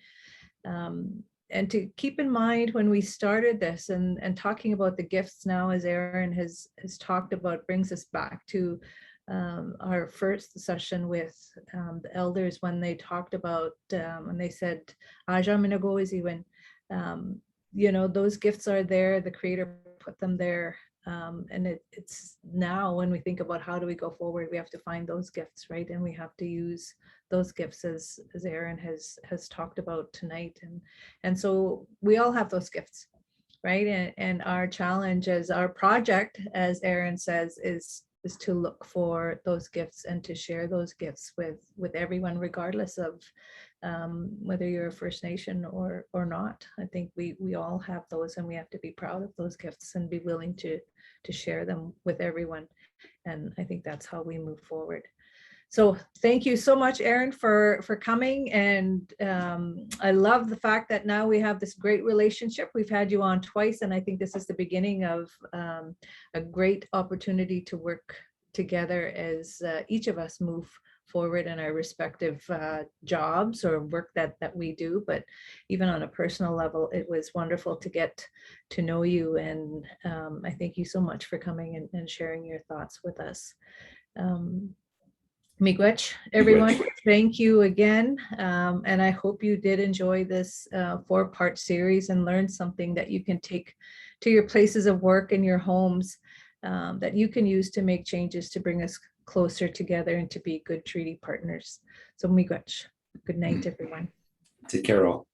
And to keep in mind when we started this and talking about the gifts now, as Aaron has talked about, brings us back to our first session with the elders when they talked about, and they said, Agowiidiwinan, those gifts are there, the Creator put them there. And it's now when we think about how do we go forward, we have to find those gifts, right? And we have to use those gifts as Aaron has talked about tonight. And so we all have those gifts, right? And our challenge as our project, as Aaron says, is to look for those gifts and to share those gifts with everyone, regardless of whether you're a First Nation or not. I think we all have those, and we have to be proud of those gifts and be willing to share them with everyone. And I think that's how we move forward. So thank you so much, Aaron, for coming. And I love the fact that now we have this great relationship. We've had you on twice, and I think this is the beginning of a great opportunity to work together as each of us move forward in our respective jobs or work that we do. But even on a personal level, it was wonderful to get to know you. And I thank you so much for coming and sharing your thoughts with us. Miigwech, everyone, thank you again. And I hope you did enjoy this 4-part series and learn something that you can take to your places of work and your homes, that you can use to make changes to bring us closer together and to be good treaty partners. So miigwech, good night, everyone. Take care all.